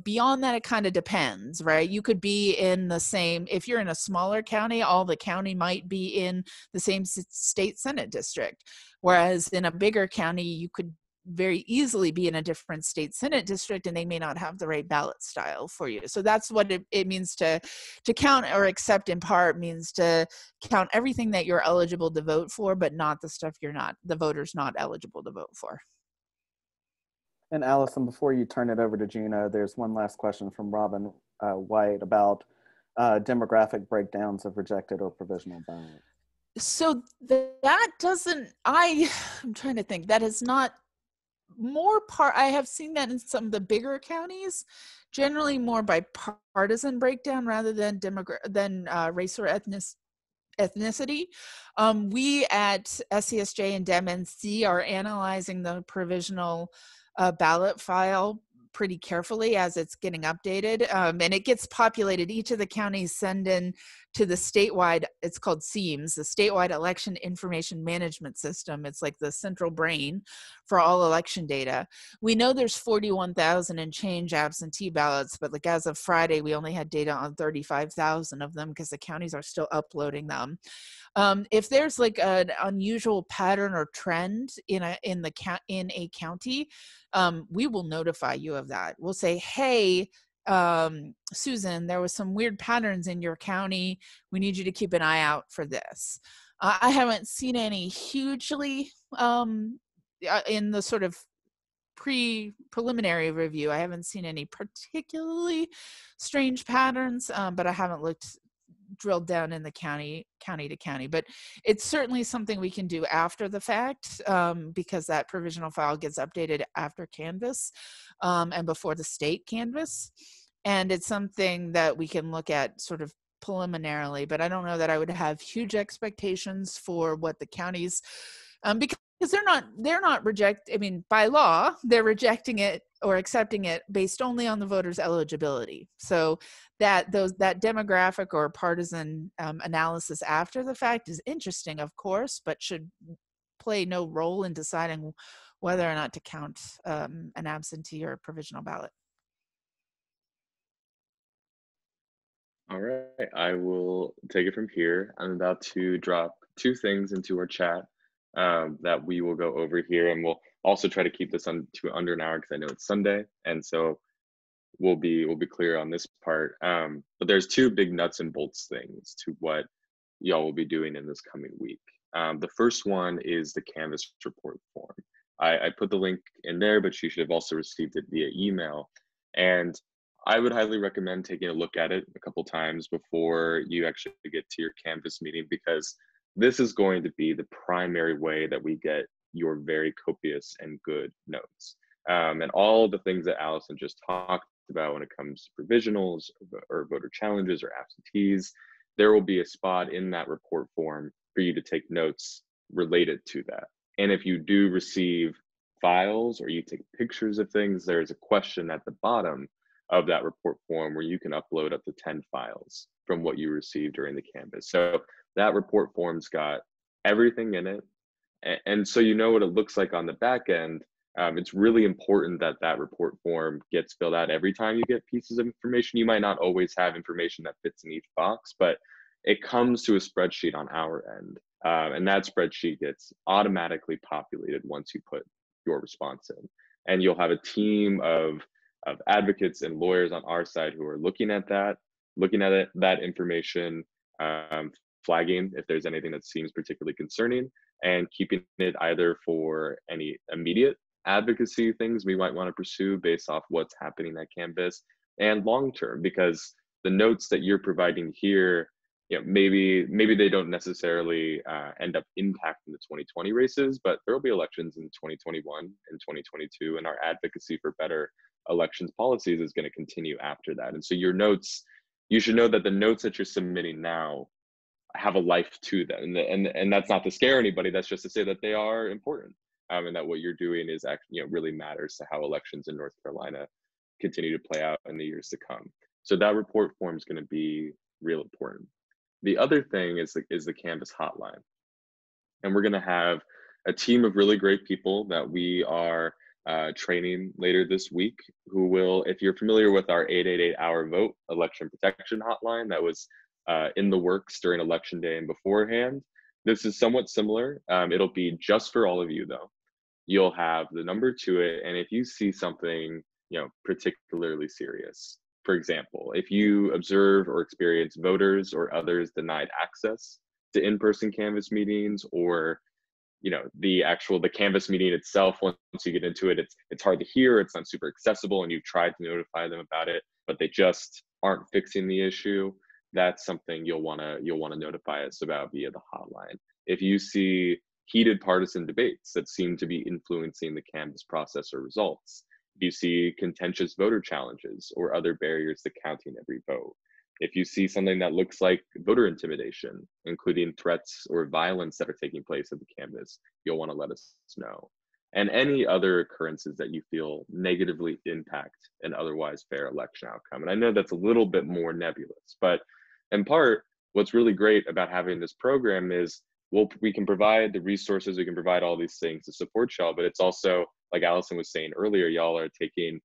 beyond that, it kind of depends, right? You could be in the same, if you're in a smaller county, all the county might be in the same state Senate district. Whereas in a bigger county, you could very easily be in a different state Senate district and they may not have the right ballot style for you. So that's what it means to count or accept in part, means to count everything that you're eligible to vote for, but not the stuff the voter's not eligible to vote for. And Alison, before you turn it over to Gino, there's one last question from Robin White about demographic breakdowns of rejected or provisional ballots. So I'm trying to think, that is not I have seen that in some of the bigger counties, generally more by partisan breakdown rather than race or ethnicity. We at SCSJ and DemNC are analyzing the provisional ballot file pretty carefully as it's getting updated. And it gets populated. Each of the counties send in to the statewide, it's called SEAMS, the Statewide Election Information Management System. It's like the central brain for all election data. We know there's 41,000 and change absentee ballots, but like as of Friday, we only had data on 35,000 of them because the counties are still uploading them. If there's like an unusual pattern or trend in a county, we will notify you of that. We'll say, hey, Susan, there was some weird patterns in your county. We need you to keep an eye out for this. I haven't seen any hugely in the sort of preliminary review. I haven't seen any particularly strange patterns, but I haven't drilled down in the county to county. But it's certainly something we can do after the fact, because that provisional file gets updated after Canvas and before the state Canvas. And it's something that we can look at sort of preliminarily, but I don't know that I would have huge expectations for what the counties, because they're not I mean, by law, they're rejecting it or accepting it based only on the voter's eligibility. So that demographic or partisan analysis after the fact is interesting, of course, but should play no role in deciding whether or not to count an absentee or provisional ballot. All right, I will take it from here. I'm about to drop 2 things into our chat that we will go over here, and we'll also try to keep this to under an hour because I know it's Sunday, and so we'll be clear on this part. But there's 2 big nuts and bolts things to what y'all will be doing in this coming week. The first one is the Canvas report form. I put the link in there, but you should have also received it via email. And I would highly recommend taking a look at it a couple times before you actually get to your Canvas meeting, because this is going to be the primary way that we get your very copious and good notes. And all the things that Alison just talked about when it comes to provisionals or voter challenges or absentees, there will be a spot in that report form for you to take notes related to that. And if you do receive files or you take pictures of things, there's a question at the bottom of that report form where you can upload up to 10 files from what you received during the Canvas. So that report form's got everything in it. And so you know what it looks like on the back end. It's really important that that report form gets filled out every time you get pieces of information. You might not always have information that fits in each box, but it comes to a spreadsheet on our end. And that spreadsheet gets automatically populated once you put your response in. And you'll have a team of advocates and lawyers on our side who are looking at that information, flagging if there's anything that seems particularly concerning, and keeping it either for any immediate advocacy things we might want to pursue based off what's happening at Canvas, and long term, because the notes that you're providing here, you know, maybe they don't necessarily end up impacting the 2020 races, but there will be elections in 2021 and 2022, and our advocacy for better elections policies is going to continue after that. And so your notes, you should know that the notes that you're submitting now have a life to them, and that's not to scare anybody. That's just to say that they are important, and that what you're doing is actually, you know, really matters to how elections in North Carolina continue to play out in the years to come. So that report form is going to be real important. The other thing is the Canvas Hotline, and we're going to have a team of really great people that we are training later this week, who will, if you're familiar with our 888-hour vote election protection hotline that was in the works during election day and beforehand, this is somewhat similar. It'll be just for all of you though. You'll have the number to it, and if you see something, you know, particularly serious, for example, if you observe or experience voters or others denied access to in-person Canvas meetings, or you know, the Canvas meeting itself, once you get into it, it's hard to hear, it's not super accessible, and you've tried to notify them about it, but they just aren't fixing the issue, that's something you'll want to notify us about via the hotline. If you see heated partisan debates that seem to be influencing the Canvas process or results, if you see contentious voter challenges or other barriers to counting every vote, if you see something that looks like voter intimidation, including threats or violence that are taking place at the Canvas, you'll want to let us know. and any other occurrences that you feel negatively impact an otherwise fair election outcome. And I know that's a little bit more nebulous, but in part, what's really great about having this program is we can provide the resources, we can provide all these things to support y'all, but it's also, like Alison was saying earlier, y'all are taking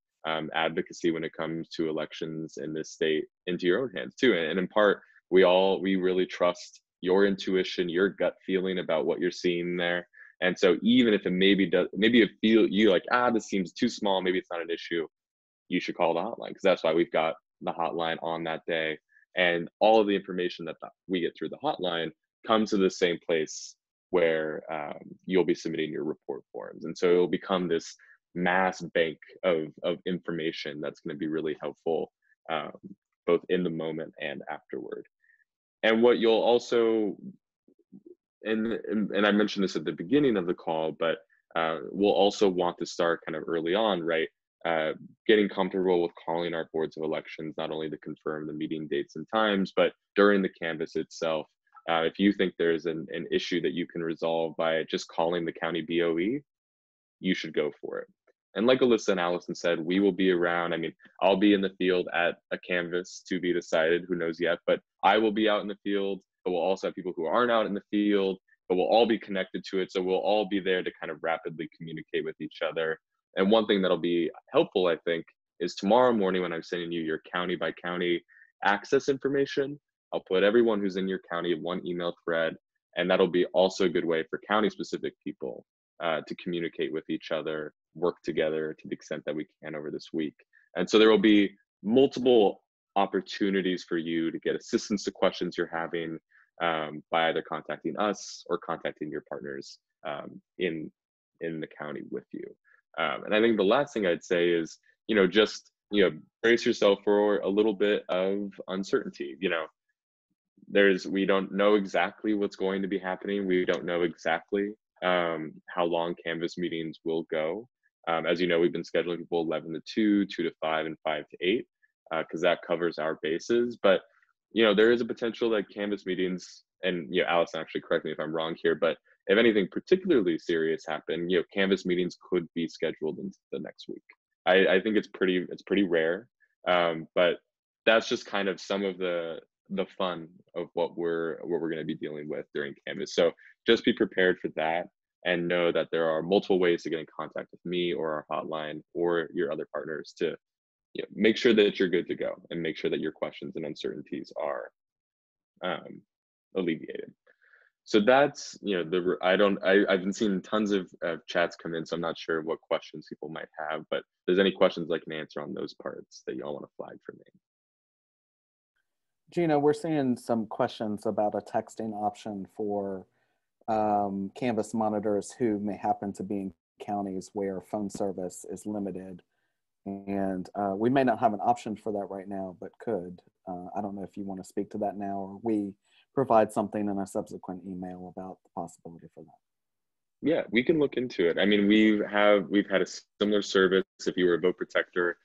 advocacy when it comes to elections in this state into your own hands too. And in part, we really trust your intuition, your gut feeling about what you're seeing there. And so even if it maybe you feel you like, this seems too small, maybe it's not an issue, you should call the hotline, because that's why we've got the hotline on that day. And all of the information that we get through the hotline comes to the same place where you'll be submitting your report forms. And so it'll become this mass bank of information that's going to be really helpful, both in the moment and afterward. And what you'll also, and I mentioned this at the beginning of the call, but we'll also want to start kind of early on, right? Getting comfortable with calling our boards of elections, not only to confirm the meeting dates and times, but during the canvass itself. If you think there's an issue that you can resolve by just calling the county BOE, you should go for it. And like Alyssa and Allison said, we will be around. I mean, I'll be in the field at a canvass to be decided, who knows yet, but I will be out in the field, but we'll also have people who aren't out in the field, but we'll all be connected to it. So we'll all be there to kind of rapidly communicate with each other. And one thing that'll be helpful, I think, is tomorrow morning when I'm sending you your county by county access information, I'll put everyone who's in your county in one email thread, and that'll be also a good way for county specific people to communicate with each other, work together to the extent that we can over this week. And so there will be multiple opportunities for you to get assistance to questions you're having by either contacting us or contacting your partners in the county with you. And I think the last thing I'd say is, just, brace yourself for a little bit of uncertainty. We don't know exactly what's going to be happening. We don't know exactly how long Canvas meetings will go. As you know, we've been scheduling people 11 to 2, 2 to 5, and 5 to 8, because that covers our bases. But, there is a potential that Canvas meetings, and, Allison, actually correct me if I'm wrong here, but if anything particularly serious happened, Canvas meetings could be scheduled into the next week. I think it's pretty rare, but that's just kind of some of the fun of what we're going to be dealing with during Canvas. So just be prepared for that, and know that there are multiple ways to get in contact with me or our hotline or your other partners to make sure that you're good to go, and make sure that your questions and uncertainties are alleviated. So that's, I haven't seen tons of chats come in, so I'm not sure what questions people might have, but if there's any questions I can answer on those parts that y'all want to flag for me. Gina, we're seeing some questions about a texting option for Canvas monitors who may happen to be in counties where phone service is limited. And we may not have an option for that right now, but could. I don't know if you want to speak to that now, or we provide something in a subsequent email about the possibility for that. Yeah, we can look into it. I mean, we've had a similar service. If you were a vote protector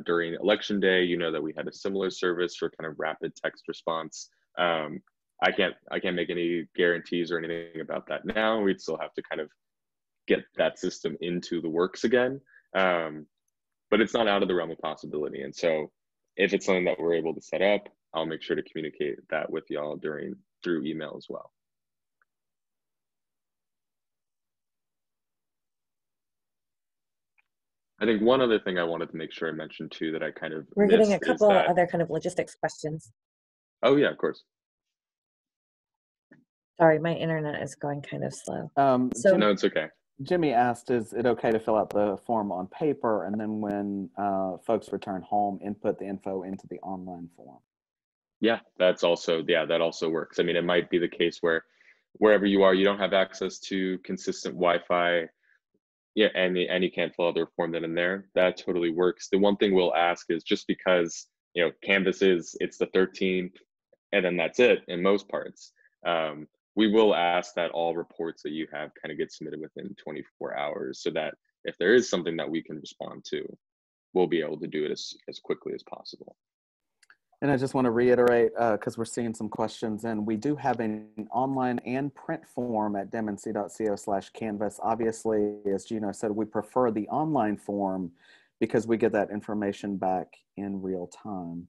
during election day, that we had a similar service for kind of rapid text response. I can't make any guarantees or anything about that now. We'd still have to kind of get that system into the works again. But it's not out of the realm of possibility. And so if it's something that we're able to set up, I'll make sure to communicate that with y'all through email as well. I think one other thing I wanted to make sure I mentioned too that I kind of We're getting a couple of other kind of logistics questions. Oh yeah, of course. Sorry, my internet is going kind of slow. No, it's okay. Jimmy asked, is it okay to fill out the form on paper, and then when folks return home, input the info into the online form? Yeah, that also works. I mean, it might be the case where wherever you are, you don't have access to consistent Wi-Fi, and you can't fill out the form then and there. That totally works. The one thing we'll ask is, just because Canvas it's the 13th, and then that's it in most parts. We will ask that all reports that you have kind of get submitted within 24 hours, so that if there is something that we can respond to, we'll be able to do it as quickly as possible. And I just want to reiterate, because we're seeing some questions, and we do have an online and print form at demnc.co/canvas. Obviously, as Gino said, we prefer the online form because we get that information back in real time.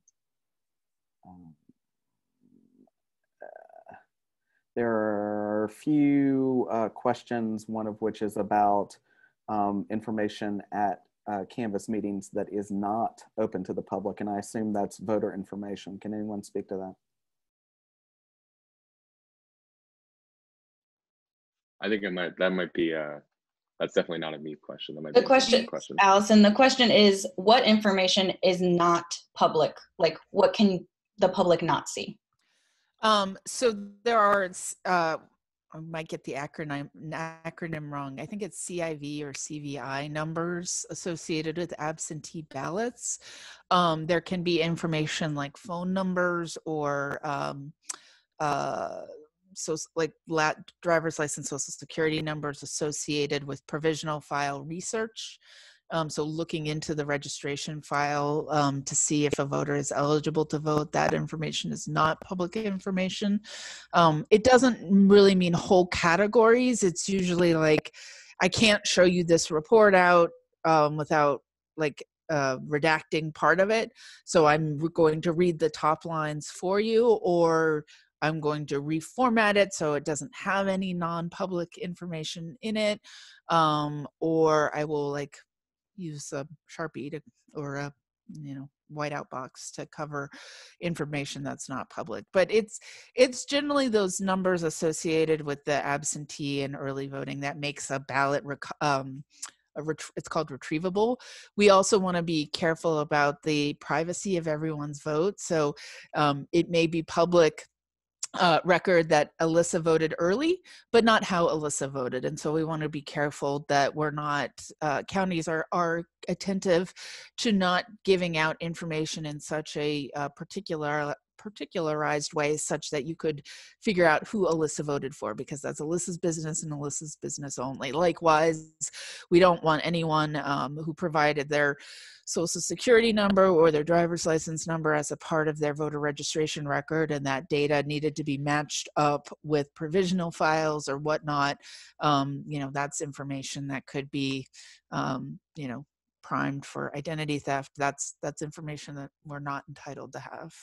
There are a few questions, one of which is about information at Canvas meetings that is not open to the public, and I assume that's voter information. Can anyone speak to that? I think that might be that's definitely not a me question. That might The be a question, question. Allison, the question is, what information is not public? Like, what can the public not see? So there are, I might get the acronym wrong. I think it's CIV or CVI numbers associated with absentee ballots. There can be information like phone numbers or so like driver's license, social security numbers associated with provisional file research. So looking into the registration file to see if a voter is eligible to vote, that information is not public information. It doesn't really mean whole categories. It's usually like, I can't show you this report out without like redacting part of it. So I'm going to read the top lines for you, or I'm going to reformat it so it doesn't have any non-public information in it, or I will like use a Sharpie or a whiteout box to cover information that's not public. But it's generally those numbers associated with the absentee and early voting that makes a ballot it's called retrievable. We also want to be careful about the privacy of everyone's vote. So it may be public record that Alyssa voted early, but not how Alyssa voted. And so we want to be careful that we're not, counties are attentive to not giving out information in such a particularized way such that you could figure out who Alyssa voted for, because that's Alyssa's business and Alyssa's business only. Likewise, we don't want anyone who provided their social security number or their driver's license number as a part of their voter registration record, and that data needed to be matched up with provisional files or whatnot. That's information that could be, primed for identity theft. That's information that we're not entitled to have.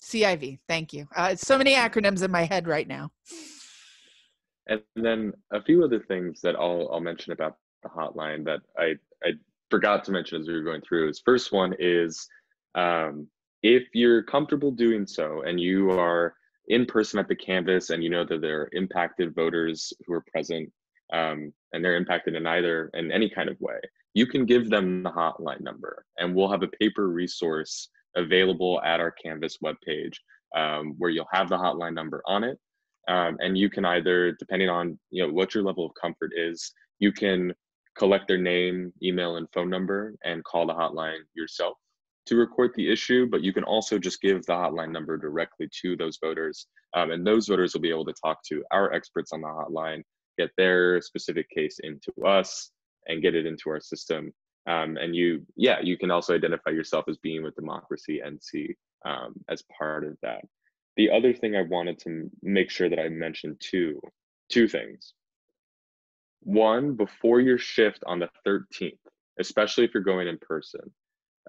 CIV, thank you. So many acronyms in my head right now. And then a few other things that I'll mention about the hotline that I forgot to mention as we were going through is, first one is, if you're comfortable doing so and you are in person at the Canvas and you know that there are impacted voters who are present, and they're impacted in any kind of way, you can give them the hotline number, and we'll have a paper resource available at our Canvas webpage, where you'll have the hotline number on it. And you can either, depending on what your level of comfort is, you can collect their name, email, and phone number and call the hotline yourself to report the issue, but you can also just give the hotline number directly to those voters. And those voters will be able to talk to our experts on the hotline, get their specific case into us, and get it into our system. And you can also identify yourself as being with Democracy NC as part of that. The other thing I wanted to make sure that I mentioned two things. One, before your shift on the 13th, especially if you're going in person,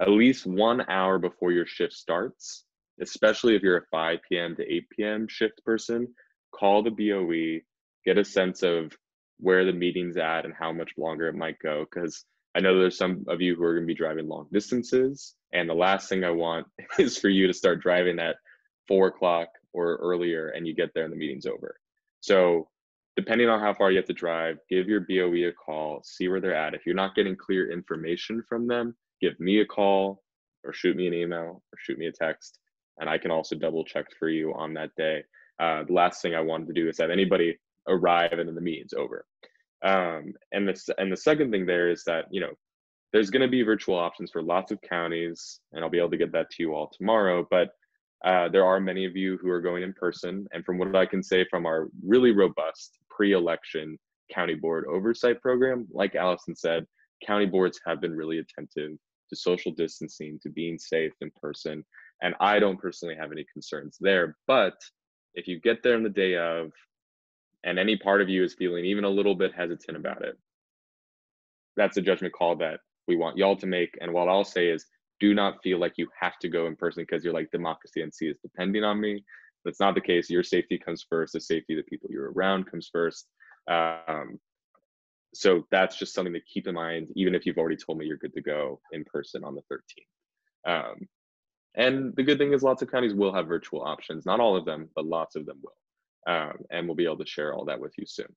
at least 1 hour before your shift starts, especially if you're a 5 p.m. to 8 p.m. shift person, call the BOE, get a sense of where the meeting's at and how much longer it might go, because I know there's some of you who are going to be driving long distances, and the last thing I want is for you to start driving at 4 o'clock or earlier and you get there and the meeting's over. So depending on how far you have to drive, give your BOE a call, see where they're at. If you're not getting clear information from them, give me a call or shoot me an email or shoot me a text, and I can also double check for you on that day. The last thing I wanted to do is have anybody arrive and then the meeting's over. And the second thing there is that, there's going to be virtual options for lots of counties, and I'll be able to get that to you all tomorrow, but there are many of you who are going in person, and from what I can say from our really robust pre-election county board oversight program, like Allison said, county boards have been really attentive to social distancing, to being safe in person. And I don't personally have any concerns there. But if you get there on the day of, and any part of you is feeling even a little bit hesitant about it, that's a judgment call that we want y'all to make. And what I'll say is, do not feel like you have to go in person because you're like, democracy NC is depending on me. That's not the case. Your safety comes first. The safety of the people you're around comes first. So that's just something to keep in mind, even if you've already told me you're good to go in person on the 13th. And the good thing is lots of counties will have virtual options. Not all of them, but lots of them will. And we'll be able to share all that with you soon.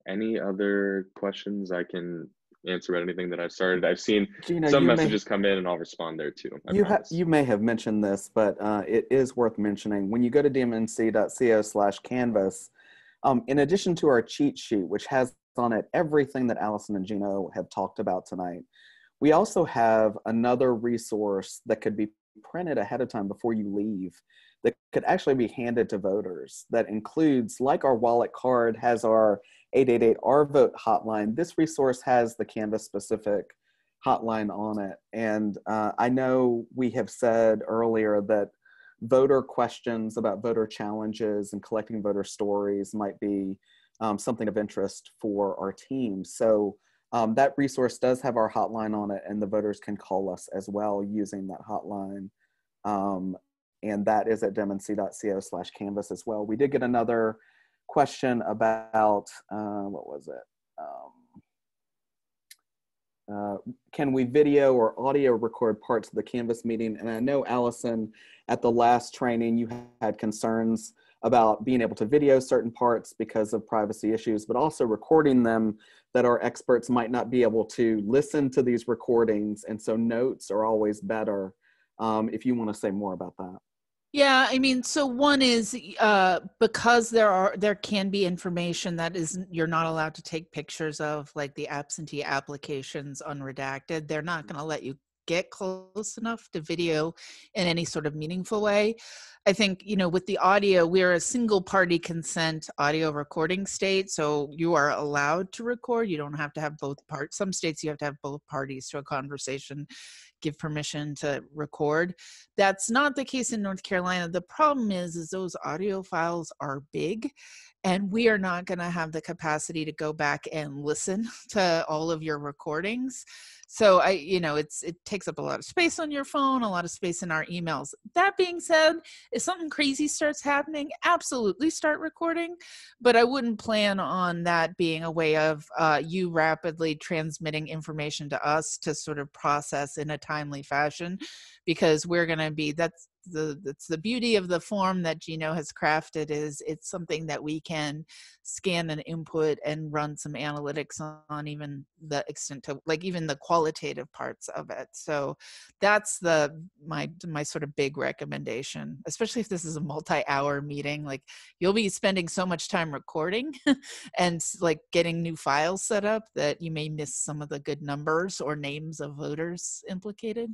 Any other questions I can answer about anything that I've started? I've seen Gina, some messages come in and I'll respond there too. You may have mentioned this, but it is worth mentioning. When you go to dmnc.co/canvas, in addition to our cheat sheet, which has on it everything that Alison and Gino have talked about tonight, we also have another resource that could be printed ahead of time before you leave that could actually be handed to voters. That includes, like our wallet card has our 888 Our Vote hotline, this resource has the Canvas specific hotline on it. And I know we have said earlier that voter questions about voter challenges and collecting voter stories might be something of interest for our team. So that resource does have our hotline on it, and the voters can call us as well using that hotline. And that is at demnc.co/canvas as well. We did get another question about, what was it? Can we video or audio record parts of the Canvas meeting? And I know, Alison, at the last training, you had concerns about being able to video certain parts because of privacy issues, but also recording them, that our experts might not be able to listen to these recordings. And so notes are always better. If you want to say more about that. Yeah, I mean, so one is because there can be information that you're not allowed to take pictures of, like the absentee applications unredacted. They're not going to let you get close enough to video in any sort of meaningful way. I think, with the audio, we're a single party consent audio recording state. So you are allowed to record. You don't have to have both parts. Some states you have to have both parties to a conversation give permission to record. That's not the case in North Carolina. The problem is those audio files are big, and we are not going to have the capacity to go back and listen to all of your recordings. So it takes up a lot of space on your phone, a lot of space in our emails. That being said, if something crazy starts happening, absolutely start recording, but I wouldn't plan on that being a way of you rapidly transmitting information to us to sort of process in a timely fashion, because we're going to be, that's the beauty of the form that Gino has crafted, is it's something that we can scan and input and run some analytics on, even the extent to, like, even the qualitative parts of it. So that's my sort of big recommendation, especially if this is a multi-hour meeting. Like, you'll be spending so much time recording and like getting new files set up that you may miss some of the good numbers or names of voters implicated.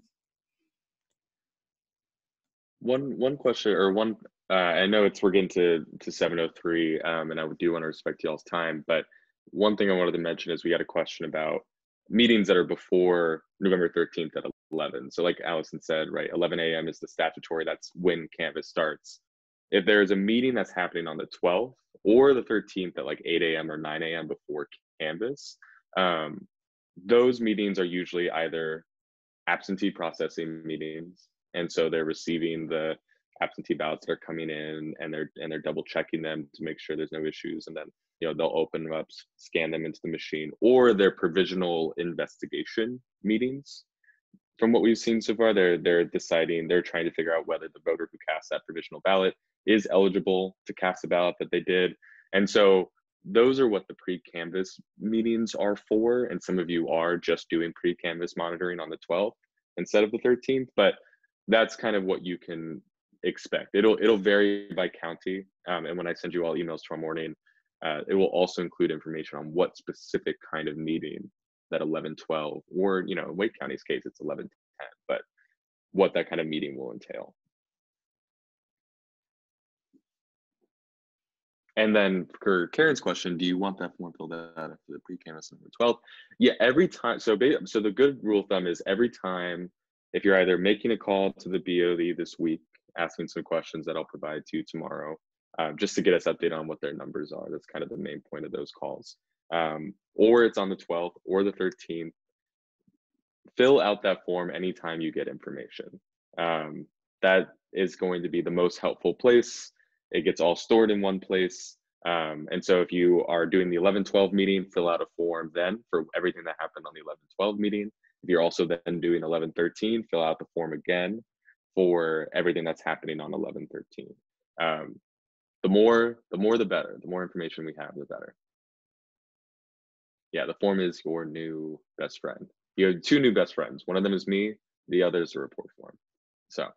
One question, or one, I know we're getting to 7:03, and I do want to respect y'all's time, but one thing I wanted to mention is we had a question about meetings that are before November 13th at 11. So like Alison said, right, 11 a.m. is the statutory, that's when Canvas starts. If there's a meeting that's happening on the 12th or the 13th at like 8 a.m. or 9 a.m. before Canvas, those meetings are usually either absentee processing meetings, and so they're receiving the absentee ballots that are coming in, and they're double checking them to make sure there's no issues, and then they'll open them up, scan them into the machine, or they're provisional investigation meetings. From what we've seen so far, they're trying to figure out whether the voter who cast that provisional ballot is eligible to cast a ballot that they did. And so those are what the pre-Canvas meetings are for, and some of you are just doing pre-Canvas monitoring on the 12th instead of the 13th, but that's kind of what you can expect. It'll vary by county, and when I send you all emails tomorrow morning, it will also include information on what specific kind of meeting that 11/12, or in Wake County's case it's 11/10, but what that kind of meeting will entail. And then for Karen's question, do you want that form filled out after the pre-Canvas number 12? Yeah, every time. So the good rule of thumb is every time if you're either making a call to the BOD this week, asking some questions that I'll provide to you tomorrow, just to get us updated on what their numbers are. That's kind of the main point of those calls. Or it's on the 12th or the 13th. Fill out that form anytime you get information. That is going to be the most helpful place. It gets all stored in one place. And so if you are doing the 11-12 meeting, fill out a form then for everything that happened on the 11-12 meeting. If you're also then doing 11-13, fill out the form again for everything that's happening on 11-13. The more the better. The more information we have, the better. Yeah, the form is your new best friend. You have two new best friends. One of them is me, the other is a report form. So,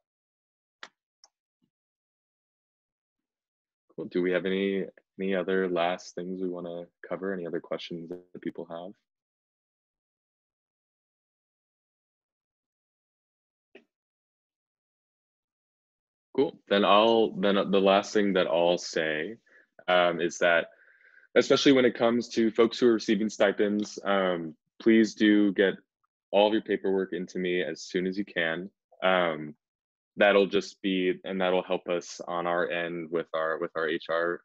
cool. Do we have any other last things we want to cover? Any other questions that people have? Cool. Then the last thing that I'll say is that, especially when it comes to folks who are receiving stipends, please do get all of your paperwork into me as soon as you can. That'll that'll help us on our end with our HR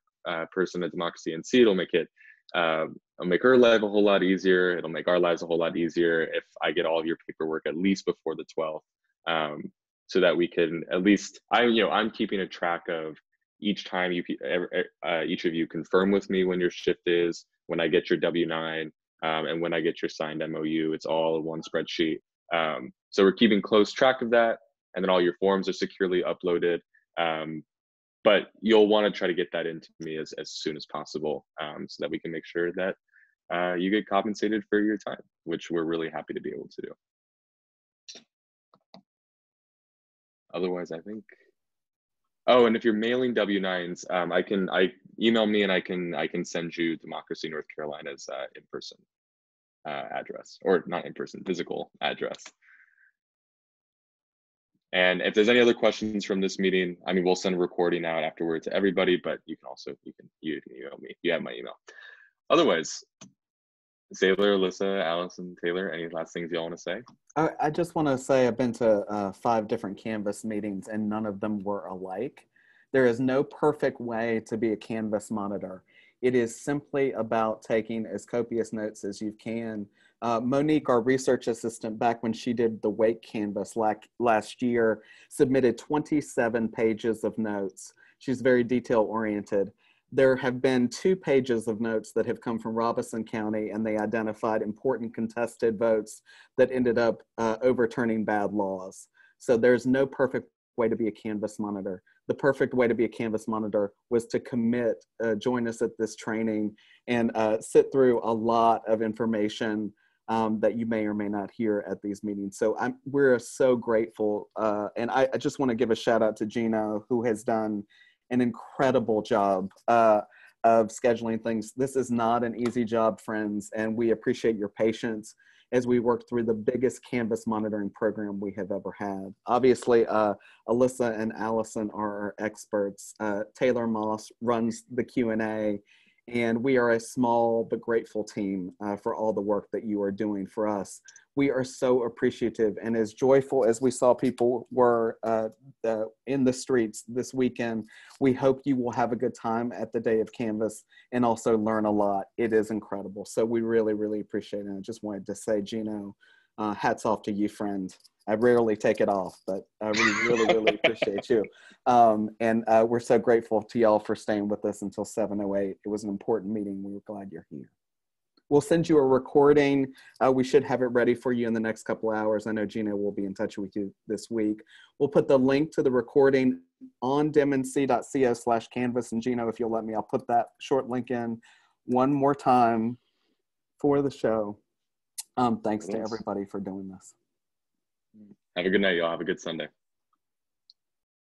person at Democracy NC. It'll make her life a whole lot easier. It'll make our lives a whole lot easier if I get all of your paperwork at least before the 12th, so that we can at least, I'm keeping a track of each time each of you confirm with me when your shift is, when I get your W-9, and when I get your signed MOU. It's all in one spreadsheet. So we're keeping close track of that, and then all your forms are securely uploaded. But you'll want to try to get that into me as soon as possible, so that we can make sure that you get compensated for your time, which we're really happy to be able to do. Otherwise, I think. Oh, and if you're mailing W-9s, email me and I can send you Democracy North Carolina's in-person address, or not in-person, physical address. And if there's any other questions from this meeting, we'll send a recording out afterward to everybody, but you can email me. You have my email. Otherwise, Saylor, Alyssa, Allison, Taylor, any last things y'all want to say? I just want to say I've been to 5 different Canvas meetings and none of them were alike. There is no perfect way to be a Canvas monitor. It is simply about taking as copious notes as you can. Monique, our research assistant, back when she did the Wake Canvas last year, submitted 27 pages of notes. She's very detail oriented. There have been 2 pages of notes that have come from Robeson County, and they identified important contested votes that ended up overturning bad laws. So there's no perfect way to be a Canvas monitor. The perfect way to be a Canvas monitor was to commit, join us at this training, and sit through a lot of information that you may or may not hear at these meetings. So we're so grateful. And I just want to give a shout out to Gino, who has done an incredible job of scheduling things. This is not an easy job, friends, and we appreciate your patience as we work through the biggest Canvas monitoring program we have ever had. Obviously, Alyssa and Allison are our experts. Taylor Moss runs the Q&A, and we are a small but grateful team for all the work that you are doing for us. We are so appreciative, and as joyful as we saw people were in the streets this weekend, we hope you will have a good time at the Day of Canvas and also learn a lot. It is incredible. So we really, really appreciate it. And I just wanted to say, Gino, hats off to you, friend. I rarely take it off, but we really, really appreciate you. And we're so grateful to y'all for staying with us until 7:08. It was an important meeting. We were glad you're here. We'll send you a recording. We should have it ready for you in the next couple of hours. I know Gina will be in touch with you this week. We'll put the link to the recording on demnc.co/canvas. And Gino, if you'll let me, I'll put that short link in one more time for the show. Thanks to everybody for doing this. Have a good night, y'all. Have a good Sunday.